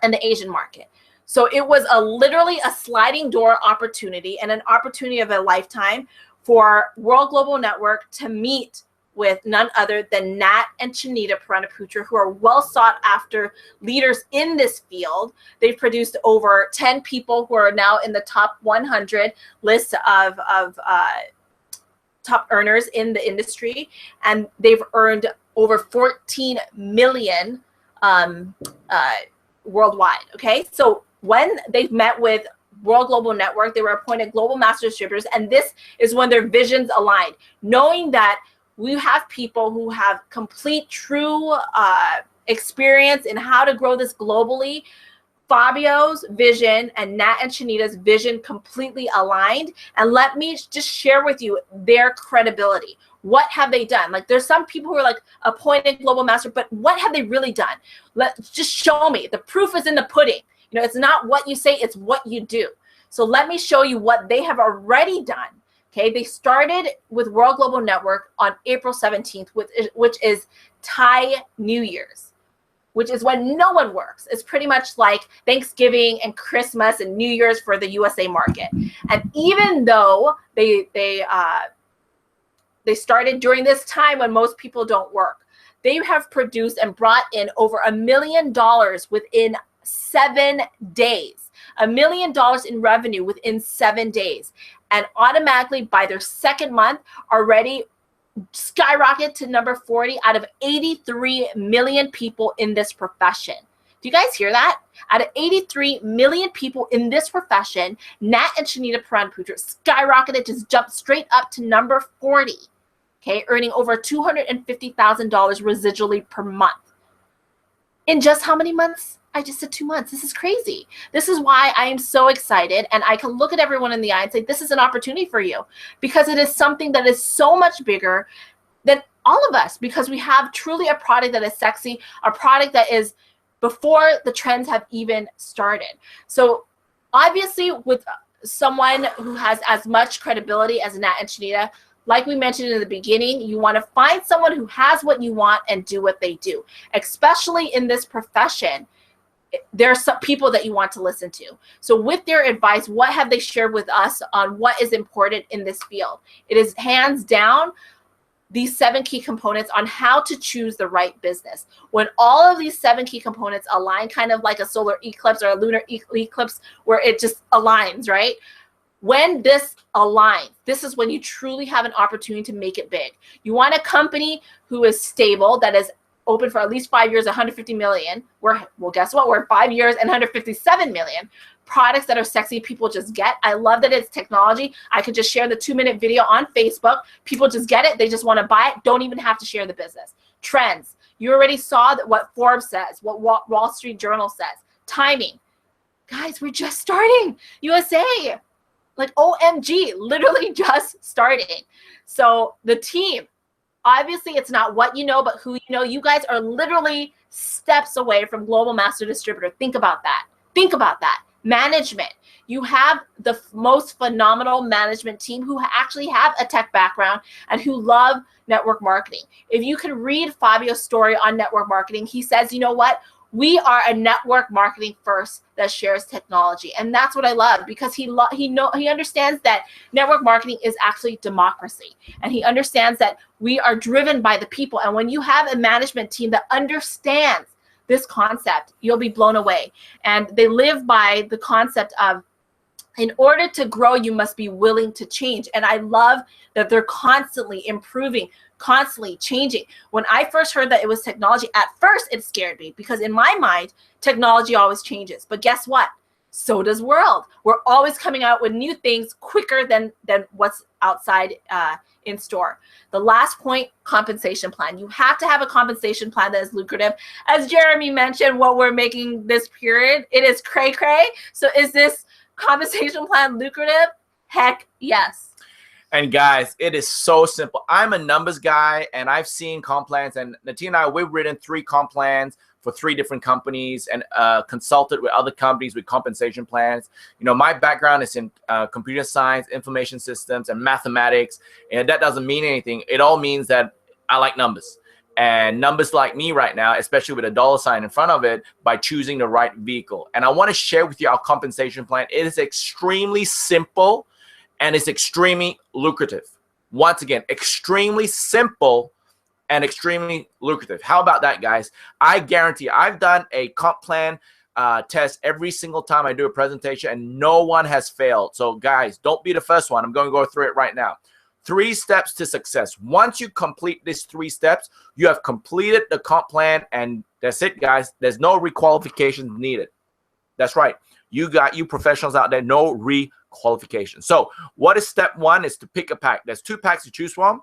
and the Asian market. So it was literally a sliding door opportunity and an opportunity of a lifetime for World Global Network to meet with none other than Nat and Chinita Puranaputra, who are well sought after leaders in this field. They've produced over 10 people who are now in the top 100 list of top earners in the industry, and they've earned over 14 million worldwide. Okay, so when they've met with World Global Network, they were appointed global master distributors, and this is when their visions aligned, knowing that we have people who have complete, true experience in how to grow this globally. Fabio's vision and Nat and Chinita's vision completely aligned. And let me just share with you their credibility. What have they done? Like, there's some people who are like appointed global master, but what have they really done? Just show me. The proof is in the pudding. You know, it's not what you say, it's what you do. So let me show you what they have already done. Okay, they started with World Global Network on April 17th, which is Thai New Year's, which is when no one works. It's pretty much like Thanksgiving and Christmas and New Year's for the USA market. And even though they started during this time when most people don't work, they have produced and brought in over $1 million within 7 days. $1 million in revenue within 7 days. And automatically by their second month already skyrocket to number 40 out of 83 million people in this profession. Do you guys hear that? Out of 83 million people in this profession, Nat and Chinita Puranaputra skyrocketed, just jumped straight up to number 40. Okay, earning over $250,000 residually per month. In just how many months? I just said 2 months. This is crazy. This is why I am so excited, and I can look at everyone in the eye and say, this is an opportunity for you, because it is something that is so much bigger than all of us, because we have truly a product that is sexy, a product that is before the trends have even started. So obviously with someone who has as much credibility as Nat and Chinita, like we mentioned in the beginning, you want to find someone who has what you want and do what they do, especially in this profession. There are some people that you want to listen to. So with their advice, what have they shared with us on what is important in this field? It is hands down these 7 key components on how to choose the right business. When all of these 7 key components align, kind of like a solar eclipse or a lunar eclipse, where it just aligns, right? When this aligns, this is when you truly have an opportunity to make it big. You want a company who is stable, that is open for at least 5 years, 150 million. Well, guess what? We're 5 years and 157 million. Products that are sexy, people just get. I love that it's technology. I could just share the 2-minute video on Facebook. People just get it. They just want to buy it. Don't even have to share the business. Trends. You already saw that what Forbes says, what Wall Street Journal says. Timing. Guys, we're just starting. USA. Like OMG, literally just starting. So the team, obviously, it's not what you know, but who you know. You guys are literally steps away from global master distributor. Think about that. Think about that. Management. You have the most phenomenal management team who actually have a tech background and who love network marketing. If you can read Fabio's story on network marketing, he says, you know what? We are a network marketing first that shares technology. And that's what I love, because he understands that network marketing is actually democracy. And he understands that we are driven by the people. And when you have a management team that understands this concept, you'll be blown away. And they live by the concept of, in order to grow, you must be willing to change. And I love that they're constantly improving, constantly changing. When I first heard that it was technology, at first it scared me, because in my mind, technology always changes. But guess what? So does World. We're always coming out with new things quicker than what's outside in store. The last point, compensation plan. You have to have a compensation plan that is lucrative. As Jeremy mentioned, what we're making this period, it is cray-cray. So is this compensation plan lucrative? Heck yes. And guys, it is so simple. I'm a numbers guy, and I've seen comp plans, and Natina and I, we've written 3 comp plans for 3 different companies and consulted with other companies with compensation plans. You know, my background is in computer science, information systems, and mathematics, and that doesn't mean anything. It all means that I like numbers. And numbers like me right now, especially with a dollar sign in front of it, by choosing the right vehicle. And I want to share with you our compensation plan. It is extremely simple, and it's extremely lucrative. Once again, extremely simple and extremely lucrative. How about that, guys? I guarantee I've done a comp plan test every single time I do a presentation, and no one has failed. So guys, don't be the first one. I'm going to go through it right now. 3 steps to success. Once you complete these 3 steps, you have completed the comp plan, and that's it, guys. There's no requalifications needed. That's right. You professionals out there, no requalification. So what is step 1 is to pick a pack. There's 2 packs to choose from.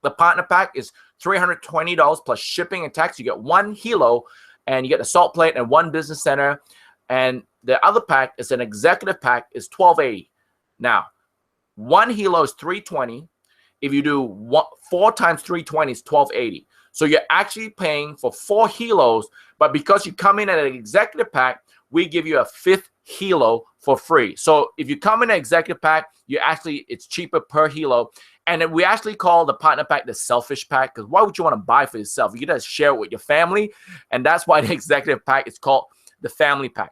The partner pack is $320 plus shipping and tax. You get 1 HELO, and you get the salt plate and 1 business center. And the other pack is an executive pack, is $1,280. Now, 1 HELO is $320. If you do 4 times 320 is $1,280. So you're actually paying for 4 HELOs, but because you come in at an executive pack, we give you a 5th HELO for free. So if you come in an executive pack, it's cheaper per HELO. And then we actually call the partner pack the selfish pack, because why would you want to buy for yourself? You can just share it with your family, and that's why the executive pack is called the family pack.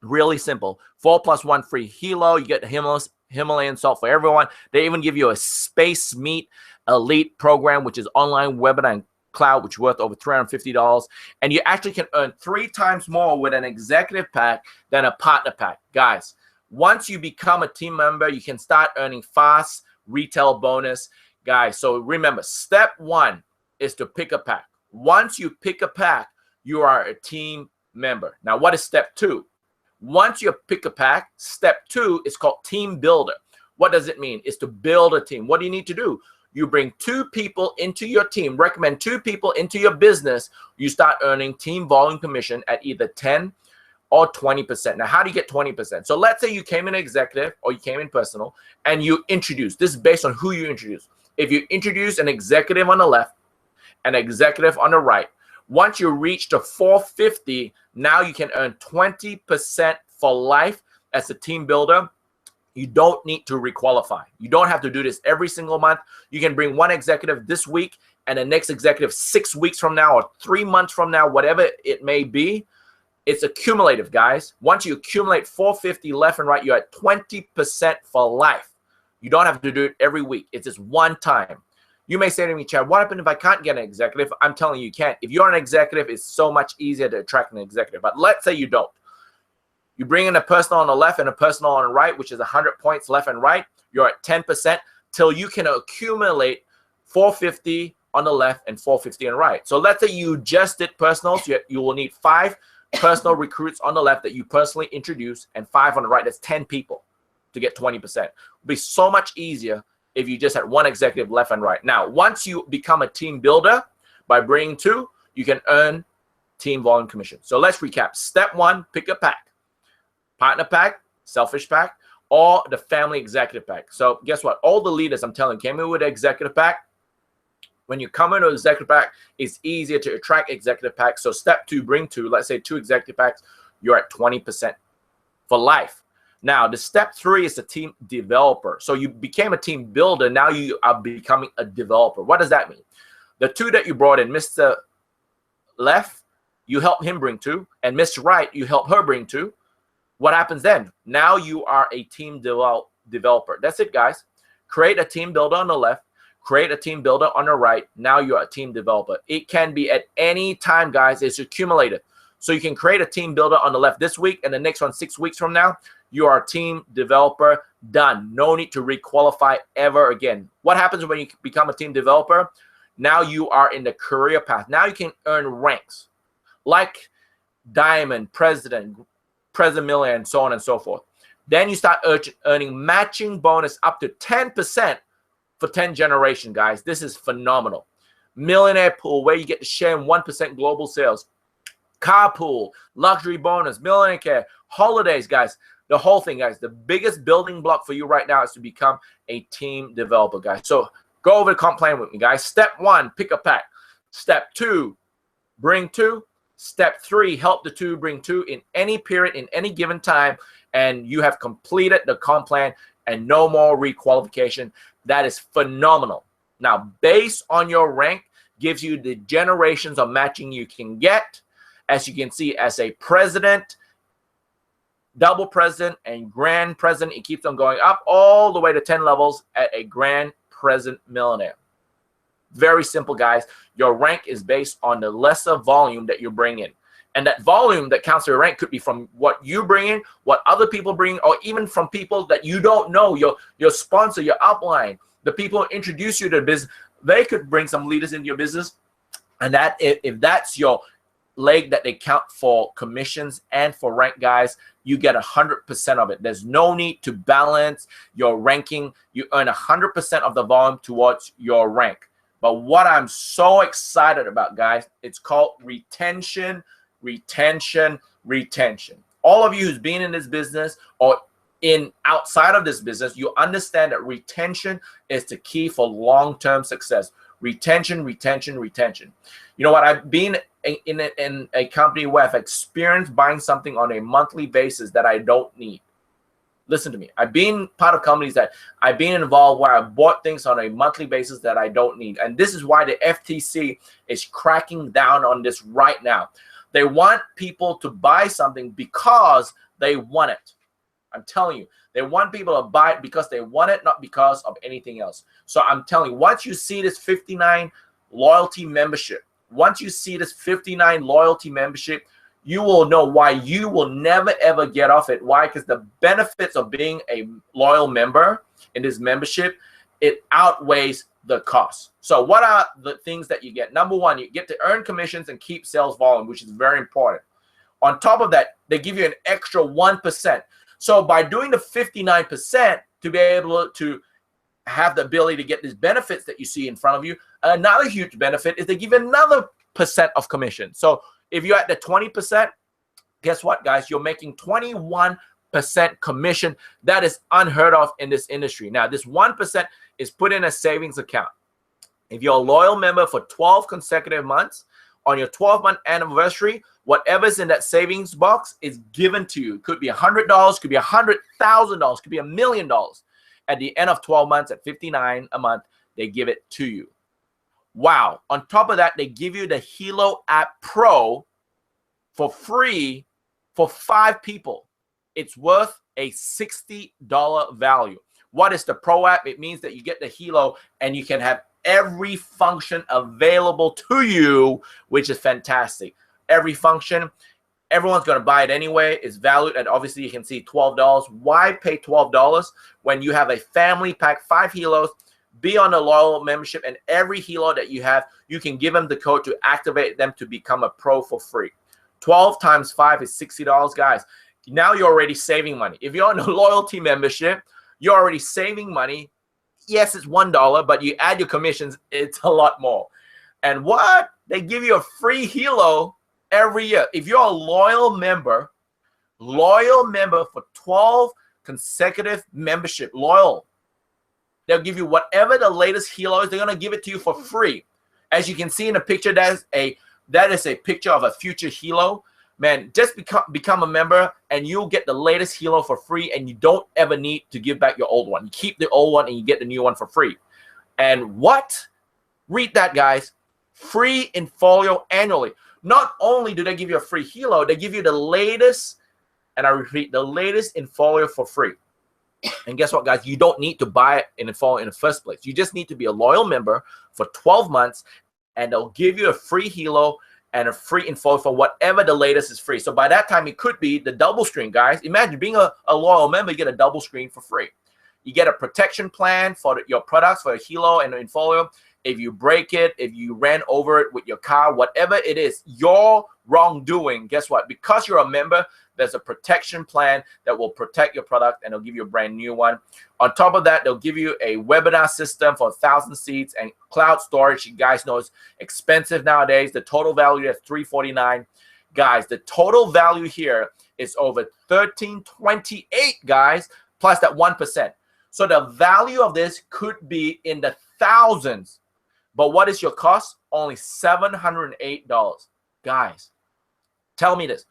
Really simple. 4 + 1 free HELO. You get the Himalayan salt for everyone. They even give you a Space Meet Elite program, which is online webinar and cloud, which is worth over $350. And you actually can earn 3 times more with an executive pack than a partner pack. Guys, once you become a team member, you can start earning fast retail bonus. Guys, so remember, step 1 is to pick a pack. Once you pick a pack, you are a team member. Now, what is step 2? Once you pick a pack, step 2 is called team builder. What does it mean? It's to build a team. What do you need to do? You bring 2 people into your team, recommend 2 people into your business. You start earning team volume commission at either 10 or 20%. Now, how do you get 20%? So let's say you came in executive or you came in personal and you introduce. This is based on who you introduce. If you introduce an executive on the left, an executive on the right, once you reach the 450, now you can earn 20% for life as a team builder. You don't need to requalify. You don't have to do this every single month. You can bring 1 executive this week and the next executive 6 weeks from now or 3 months from now, whatever it may be. It's accumulative, guys. Once you accumulate 450 left and right, you're at 20% for life. You don't have to do it every week. It's just one time. You may say to me, Chad, what happens if I can't get an executive? I'm telling you can't. If you're an executive, it's so much easier to attract an executive. But let's say you don't. You bring in a personal on the left and a personal on the right, which is 100 points left and right. You're at 10% till you can accumulate 450 on the left and 450 on the right. So let's say you just did personals. You will need 5 personal recruits on the left that you personally introduce and 5 on the right. That's 10 people to get 20%. It'll be so much easier if you just had 1 executive left and right. Now, once you become a team builder by bringing 2, you can earn team volume commission. So let's recap. Step 1, pick a pack. Partner pack, selfish pack, or the family executive pack. So guess what? All the leaders, I'm telling you, came in with an executive pack. When you come into an executive pack, it's easier to attract executive packs. So step 2, bring 2. Let's say 2 executive packs, you're at 20% for life. Now, the step 3 is the team developer. So you became a team builder. Now you are becoming a developer. What does that mean? The 2 that you brought in, Mr. Left, you help him bring 2. And Mr. Right, you help her bring 2. What happens then? Now you are a team developer. That's it, guys. Create a team builder on the left. Create a team builder on the right. Now you're a team developer. It can be at any time, guys. It's accumulative. So you can create a team builder on the left this week, and the next one 6 weeks from now, you are a team developer. Done. No need to requalify ever again. What happens when you become a team developer? Now you are in the career path. Now you can earn ranks like Diamond, President, president millionaire, and so on and so forth. Then you start earning matching bonus up to 10% for 10 generation, guys. This is phenomenal. Millionaire pool, where you get to share in 1% global sales. Car pool, luxury bonus, millionaire care, holidays, guys. The whole thing, guys. The biggest building block for you right now is to become a team developer, guys. So go over the comp plan with me, guys. Step 1, pick a pack. Step 2, bring 2. Step 3, help the 2 bring 2 in any period, in any given time, and you have completed the comp plan and no more requalification. That is phenomenal. Now, based on your rank, gives you the generations of matching you can get. As you can see, as a president, double president, and grand president, it keeps on going up all the way to 10 levels at a grand president millionaire. Very simple, guys. Your rank is based on the lesser volume that you bring in. And that volume that counts your rank could be from what you bring in, what other people bring, or even from people that you don't know, your sponsor, your upline, the people who introduce you to the business. They could bring some leaders into your business. And that, if that's your leg that they count for commissions and for rank, guys, you get 100% of it. There's no need to balance your ranking. You earn 100% of the volume towards your rank. But what I'm so excited about, guys, it's called retention, retention, retention. All of you who's been in this business or in outside of this business, you understand that retention is the key for long-term success. Retention, retention, retention. You know what? I've been in a company where I've experienced buying something on a monthly basis that I don't need. Listen to me. I've been part of companies that I've been involved where I've bought things on a monthly basis that I don't need. And this is why the FTC is cracking down on this right now. They want people to buy something because they want it. I'm telling you, they want people to buy it because they want it, not because of anything else. So I'm telling you, once you see this 59 loyalty membership, once you see this 59 loyalty membership, you will know why you will never, ever get off it. Why? Because the benefits of being a loyal member in this membership, it outweighs the cost. So what are the things that you get? Number one, you get to earn commissions and keep sales volume, which is very important. On top of that, they give you an extra 1%. So by doing the 59% to be able to have the ability to get these benefits that you see in front of you, another huge benefit is they give you another % of commission. So if you're at the 20%, guess what, guys? You're making 21% commission. That is unheard of in this industry. Now, this 1% is put in a savings account. If you're a loyal member for 12 consecutive months, on your 12-month anniversary, whatever's in that savings box is given to you. It could be $100, could be $100,000, could be $1 million. At the end of 12 months at $59 a month, they give it to you. Wow. On top of that, they give you the HELO app Pro for free for 5 people. It's worth a $60 value. What is the Pro app? It means that you get the HELO and you can have every function available to you, which is fantastic. Every function, everyone's going to buy it anyway. It's valued at, obviously, you can see $12. Why pay $12 when you have a family pack, 5 HELOs? Be on a loyal membership, and every HELO that you have, you can give them the code to activate them to become a pro for free. 12 times 5 is $60, guys. Now you're already saving money. If you're on a loyalty membership, you're already saving money. Yes, it's $1, but you add your commissions, it's a lot more. And what? They give you a free HELO every year. If you're a loyal member for 12 consecutive membership, loyal, they'll give you whatever the latest HELO is. They're going to give it to you for free. As you can see in the picture, that is a picture of a future HELO. Man, just become a member and you'll get the latest HELO for free, and you don't ever need to give back your old one. You keep the old one and you get the new one for free. And what? Read that, guys. Free in folio annually. Not only do they give you a free HELO, they give you the latest, and I repeat, the latest in folio for free. And guess what, guys? You don't need to buy it in folio in the first place. You just need to be a loyal member for 12 months, and they'll give you a free HELO and a free info for whatever the latest is free. So by that time, it could be the double screen, guys. Imagine being a loyal member, you get a double screen for free. You get a protection plan for your products, for a HELO and Infolio. if you break it, if you ran over it with your car, whatever it is, your wrongdoing, guess what? Because you're a member, there's a protection plan that will protect your product, and they'll give you a brand new one. On top of that, they'll give you a webinar system for 1,000 seats and cloud storage. You guys know it's expensive nowadays. The total value is $349. Guys, the total value here is over $1,328, guys, plus that 1%. So the value of this could be in the thousands. But what is your cost? Only $708. Guys, tell me this.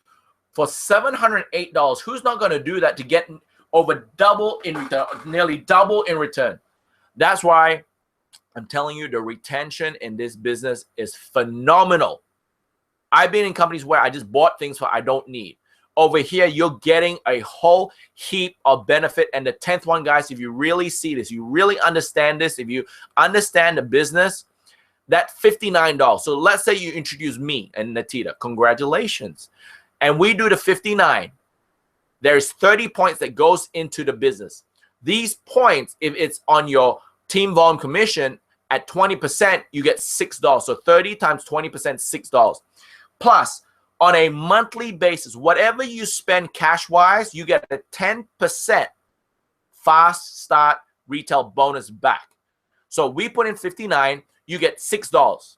For $708, who's not going to do that to get over double in return, nearly double in return? That's why I'm telling you, the retention in this business is phenomenal. I've been in companies where I just bought things for I don't need. Over here, you're getting a whole heap of benefit. And the 10th one, guys, if you really see this, you really understand this, if you understand the business, that $59. So let's say you introduce me and Natita. Congratulations. And we do the 59. There's 30 points that goes into the business. These points, if it's on your team volume commission at 20%, you get $6. So 30 times 20%, $6. Plus, on a monthly basis, whatever you spend cash-wise, you get a 10% fast start retail bonus back. So we put in 59, you get $6,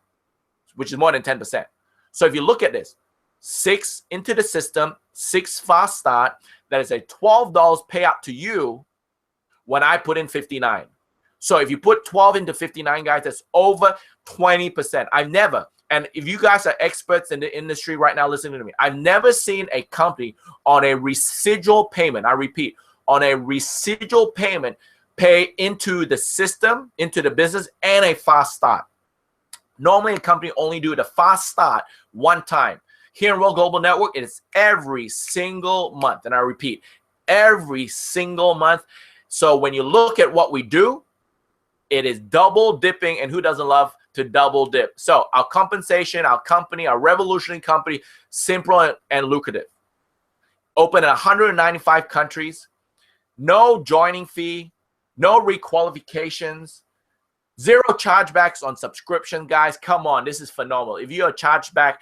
which is more than 10%. So if you look at this, 6 into the system, 6 fast start, that is a $12 payout to you when I put in 59. So if you put 12 into 59, guys, that's over 20%. I've never, and if you guys are experts in the industry right now listening to me, I've never seen a company on a residual payment, I repeat, on a residual payment, pay into the system, into the business, and a fast start. Normally, a company only do the fast start one time. Here in World Global Network, it is every single month. And I repeat, every single month. So when you look at what we do, it is double dipping. And who doesn't love to double dip? So our compensation, our company, our revolutionary company, simple and lucrative. Open in 195 countries. No joining fee. No requalifications. 0 chargebacks on subscription, guys. Come on, this is phenomenal. If you're a chargeback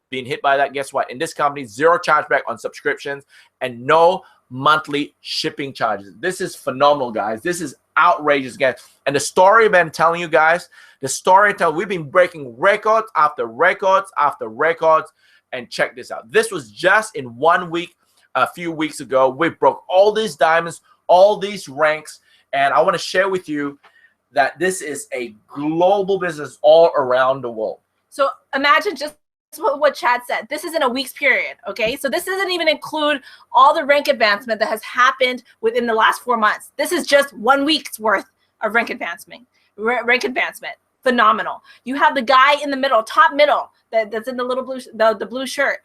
being hit by that, guess what? In this company, 0 chargeback on subscriptions and no monthly shipping charges. This is phenomenal, guys. This is outrageous, guys. And the story I've been telling you guys, the storytelling, we've been breaking records after records after records. And check this out. This was just in 1 week, a few weeks ago. We broke all these diamonds, all these ranks. And I want to share with you that this is a global business all around the world. So imagine just what Chad said. This is in a week's period, okay? So this doesn't even include all the rank advancement that has happened within the last 4 months. This is just 1 week's worth of rank advancement. Phenomenal. You have the guy in the middle, top middle, that's in the little blue, the blue shirt.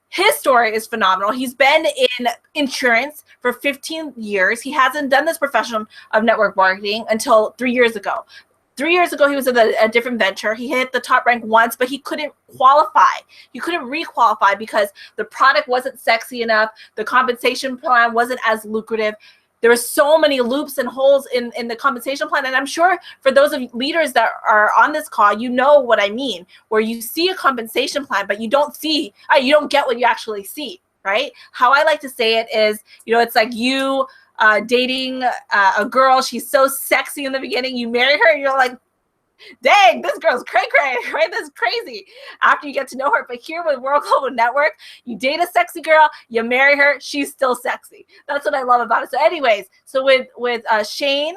His story is phenomenal. He's been in insurance for 15 years. He hasn't done this profession of network marketing until 3 years ago. 3 years ago, he was in a different venture. He hit the top rank once, but he couldn't qualify. He couldn't re-qualify because the product wasn't sexy enough. The compensation plan wasn't as lucrative. There were so many loops and holes in the compensation plan. And I'm sure for those of leaders that are on this call, you know what I mean, where you see a compensation plan, but you don't get what you actually see, right? How I like to say it is, it's like you dating a girl. She's so sexy in the beginning. You marry her and you're like, dang, this girl's cray-cray, right? This is crazy after you get to know her. But here with World Global Network, you date a sexy girl, you marry her, she's still sexy. That's what I love about it. So anyways, so with Shane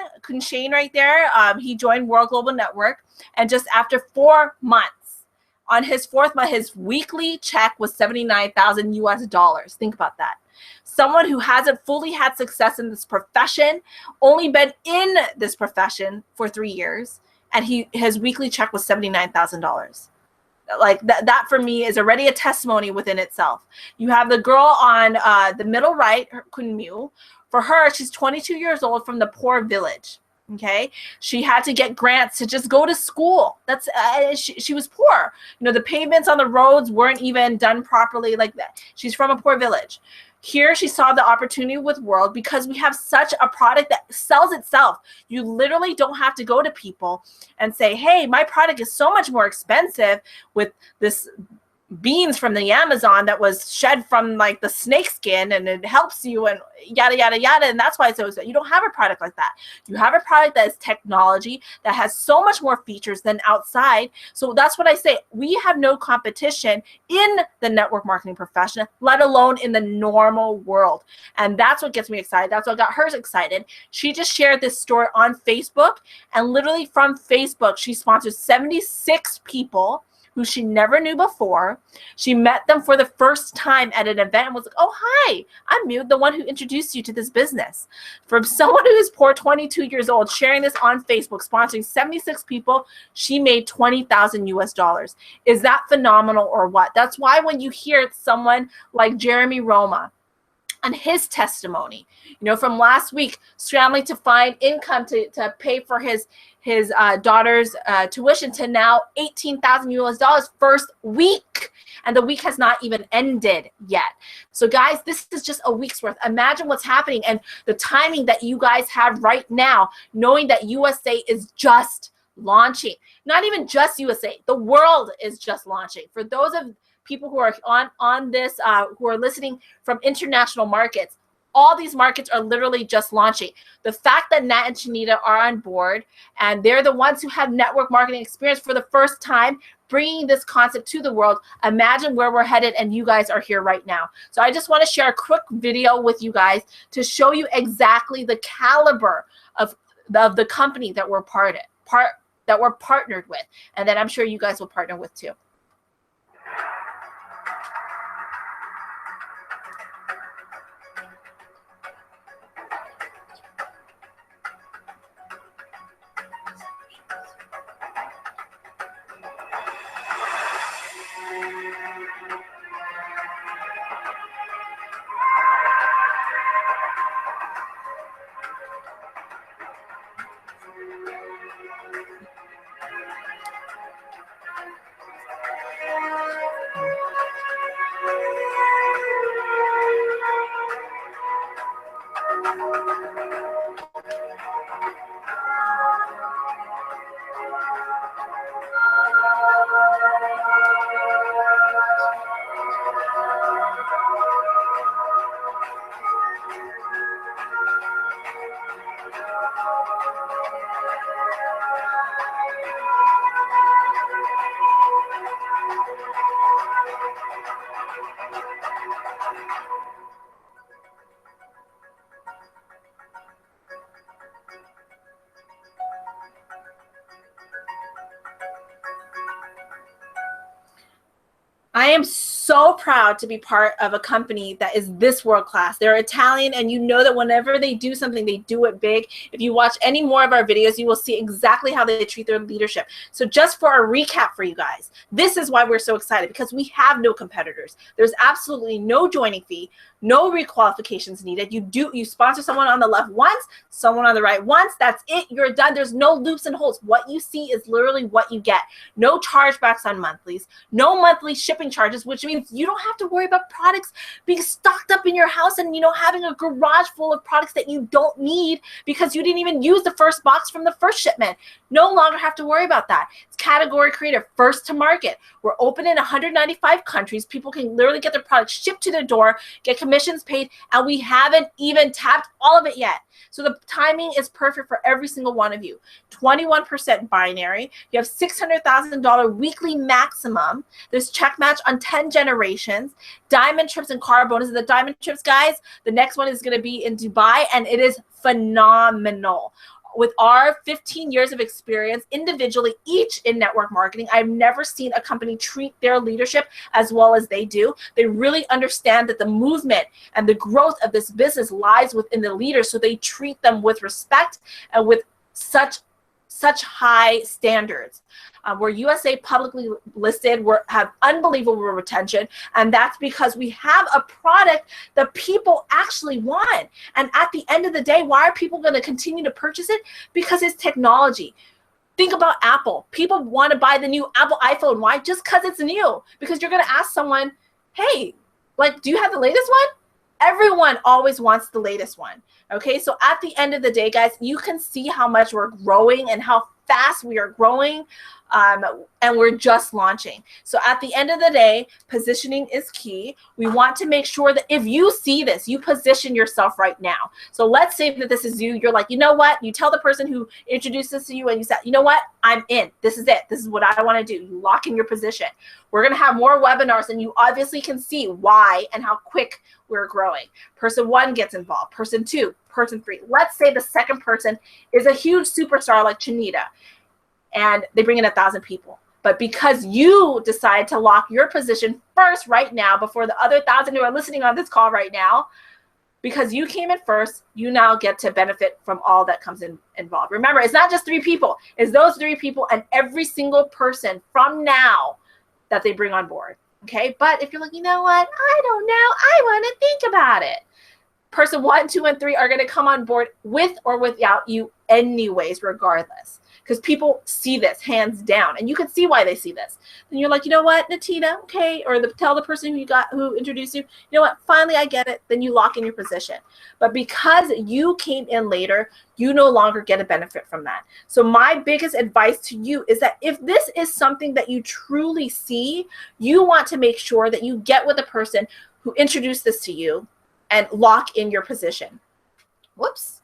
right there, he joined World Global Network. And just after 4 months, on his 4th month, his weekly check was $79,000 US. Think about that. Someone who hasn't fully had success in this profession, only been in this profession for 3 years, and his weekly check was $79,000. Like that for me is already a testimony within itself. You have the girl on the middle right, Kun Mu. For her, she's 22 years old from the poor village. Okay, she had to get grants to just go to school. That's she was poor. The pavements on the roads weren't even done properly like that. She's from a poor village. Here she saw the opportunity with World because we have such a product that sells itself. You literally don't have to go to people and say, hey, my product is so much more expensive with this beans from the Amazon that was shed from like the snake skin and it helps you and yada, yada, yada. And that's why it's so expensive. You don't have a product like that. You have a product that is technology that has so much more features than outside. So that's what I say. We have no competition in the network marketing profession, let alone in the normal world. And that's what gets me excited. That's what got her excited. She just shared this story on Facebook, and literally from Facebook, she sponsored 76 people who she never knew before. She met them for the first time at an event and was like, oh, hi, I'm you, the one who introduced you to this business. From someone who is poor, 22 years old, sharing this on Facebook, sponsoring 76 people, she made $20,000 US. Is that phenomenal or what? That's why when you hear someone like Jeremy Roma and his testimony, you know, from last week, scrambling to find income to pay for his daughter's tuition, to now $18,000 US first week, and the week has not even ended yet. So guys, this is just a week's worth. Imagine what's happening and the timing that you guys have right now, knowing that USA is just launching. Not even just USA, the world is just launching. For those of people who are on this, who are listening from international markets, all these markets are literally just launching. The fact that Nat and Shanita are on board, and they're the ones who have network marketing experience for the first time, bringing this concept to the world, imagine where we're headed, and you guys are here right now. So I just want to share a quick video with you guys to show you exactly the caliber of the company that we're partnered with, and that I'm sure you guys will partner with too. I am so proud to be part of a company that is this world class. They're Italian, and you know that whenever they do something, they do it big. If you watch any more of our videos, you will see exactly how they treat their leadership. So just for a recap for you guys, this is why we're so excited, because we have no competitors. There's absolutely no joining fee, no requalifications needed. You sponsor someone on the left once, someone on the right once, that's it, you're done. There's no loops and holes. What you see is literally what you get. No chargebacks on monthlies, no monthly shipping charges, which means you don't have to worry about products being stocked up in your house and, you know, having a garage full of products that you don't need because you didn't even use the first box from the first shipment. No longer have to worry about that. It's category creator, first to market. We're open in 195 countries. People can literally get their products shipped to their door, get commissions paid, and we haven't even tapped all of it yet. So the timing is perfect for every single one of you. 21% binary. You have $600,000 weekly maximum. There's check match on 10 generations. Diamond trips and car bonuses. The diamond trips, guys, the next one is going to be in Dubai, and it is phenomenal. With our 15 years of experience individually, each in network marketing, I've never seen a company treat their leadership as well as they do. They really understand that the movement and the growth of this business lies within the leaders, so they treat them with respect and with such high standards. We're USA publicly listed. We have unbelievable retention, and that's because we have a product that people actually want. And at the end of the day, why are people going to continue to purchase it? Because it's technology. Think about Apple. People want to buy the new Apple iPhone. Why? Just because it's new. Because you're going to ask someone, hey, like, do you have the latest one? Everyone always wants the latest one. Okay, so at the end of the day, guys, you can see how much we're growing and how fast we are growing, and we're just launching. So at the end of the day, positioning is key. We want to make sure that if you see this, you position yourself right now. So let's say that this is you. You're like, you know what? You tell the person who introduced this to you and you said, you know what? I'm in. This is it. This is what I want to do. You lock in your position. We're going to have more webinars, and you obviously can see why and how quick we're growing. Person 1 gets involved. Person 2, person 3. Let's say the second person is a huge superstar like Chanita, and they bring in 1,000 people. But because you decide to lock your position first right now before the other 1,000 who are listening on this call right now, because you came in first, you now get to benefit from all that comes involved. Remember, it's not just 3 people. It's those 3 people and every single person from now that they bring on board. Okay, but if you're like, you know what, I don't know, I want to think about it. Person 1, 2, and 3 are going to come on board with or without you anyways, regardless. Because people see this hands down, and you can see why they see this. And you're like, you know what, Natina, okay, or tell the person who introduced you, you know what, finally I get it. Then you lock in your position. But because you came in later, you no longer get a benefit from that. So my biggest advice to you is that if this is something that you truly see, you want to make sure that you get with the person who introduced this to you and lock in your position. Whoops.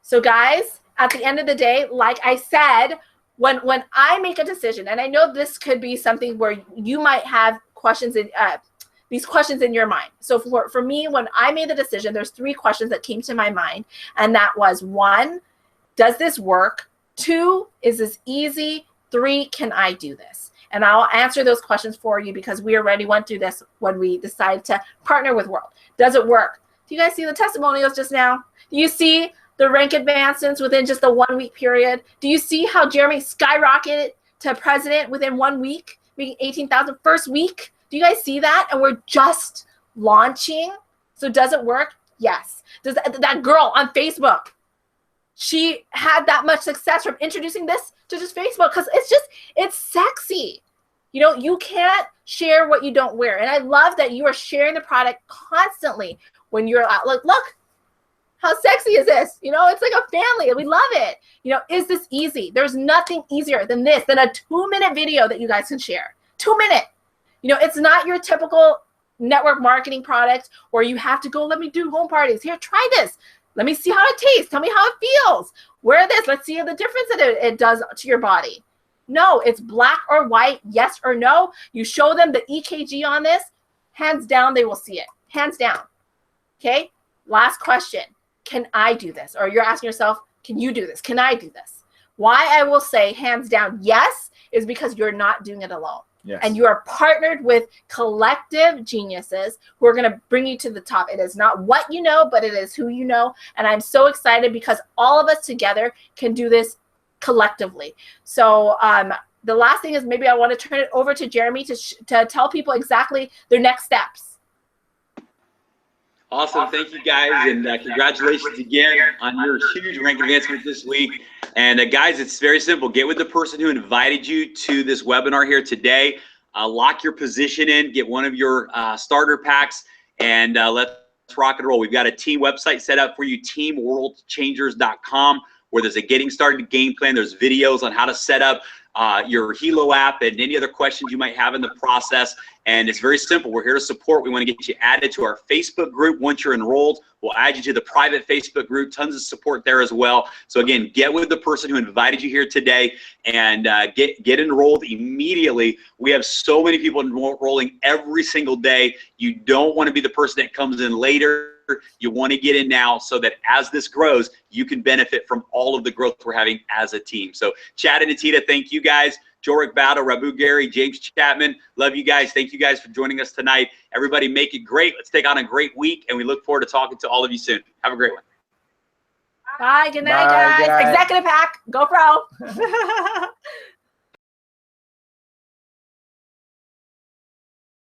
So guys, at the end of the day, like I said, when I make a decision, and I know this could be something where you might have questions in these questions in your mind. So for me, when I made the decision, there's 3 questions that came to my mind, and that was 1, does this work? 2, is this easy? 3, can I do this? And I'll answer those questions for you because we already went through this when we decided to partner with World. Does it work? Do you guys see the testimonials just now? Do you see the rank advancements within just a 1-week period? Do you see how Jeremy skyrocketed to president within 1 week, making 18,000 first week? Do you guys see that? And we're just launching. So does it work? Yes. Does that girl on Facebook, she had that much success from introducing this to just Facebook because it's sexy. You know, you can't share what you don't wear. And I love that you are sharing the product constantly when you're out. Look, how sexy is this? You know, it's like a family. We love it. You know, is this easy? There's nothing easier than this, than a 2-minute video that you guys can share. 2-minute. You know, it's not your typical network marketing product where you have to go, let me do home parties. Here, try this. Let me see how it tastes. Tell me how it feels. Wear this. Let's see the difference that it does to your body. No, it's black or white, yes or no. You show them the EKG on this, hands down, they will see it. Hands down. Okay? Last question. Can I do this? Or you're asking yourself, can you do this? Can I do this? Why I will say hands down yes is because you're not doing it alone. Yes. And you are partnered with collective geniuses who are going to bring you to the top. It is not what you know, but it is who you know. And I'm so excited because all of us together can do this collectively. So the last thing is maybe I want to turn it over to Jeremy to tell people exactly their next steps. Awesome. Thank you, guys. And congratulations again on your huge rank advancement this week. And guys, it's very simple. Get with the person who invited you to this webinar here today. Lock your position in. Get one of your starter packs. And let's rock and roll. We've got a team website set up for you, teamworldchangers.com, where there's a getting started game plan. There's videos on how to set up your HELO app and any other questions you might have in the process. And it's very simple. We're here to support. We want to get you added to our Facebook group. Once you're enrolled, we'll add you to the private Facebook group. Tons of support there as well. So again, get with the person who invited you here today and get enrolled immediately. We have so many people enrolling every single day. You don't want to be the person that comes in later. You want to get in now so that as this grows, you can benefit from all of the growth we're having as a team. So Chad and Atita, thank you guys. Jorik Battle, Rabu Gary, James Chapman, love you guys. Thank you guys for joining us tonight. Everybody make it great. Let's take on a great week, and we look forward to talking to all of you soon. Have a great one. Bye. Good night, guys. Executive Hack. Go Pro.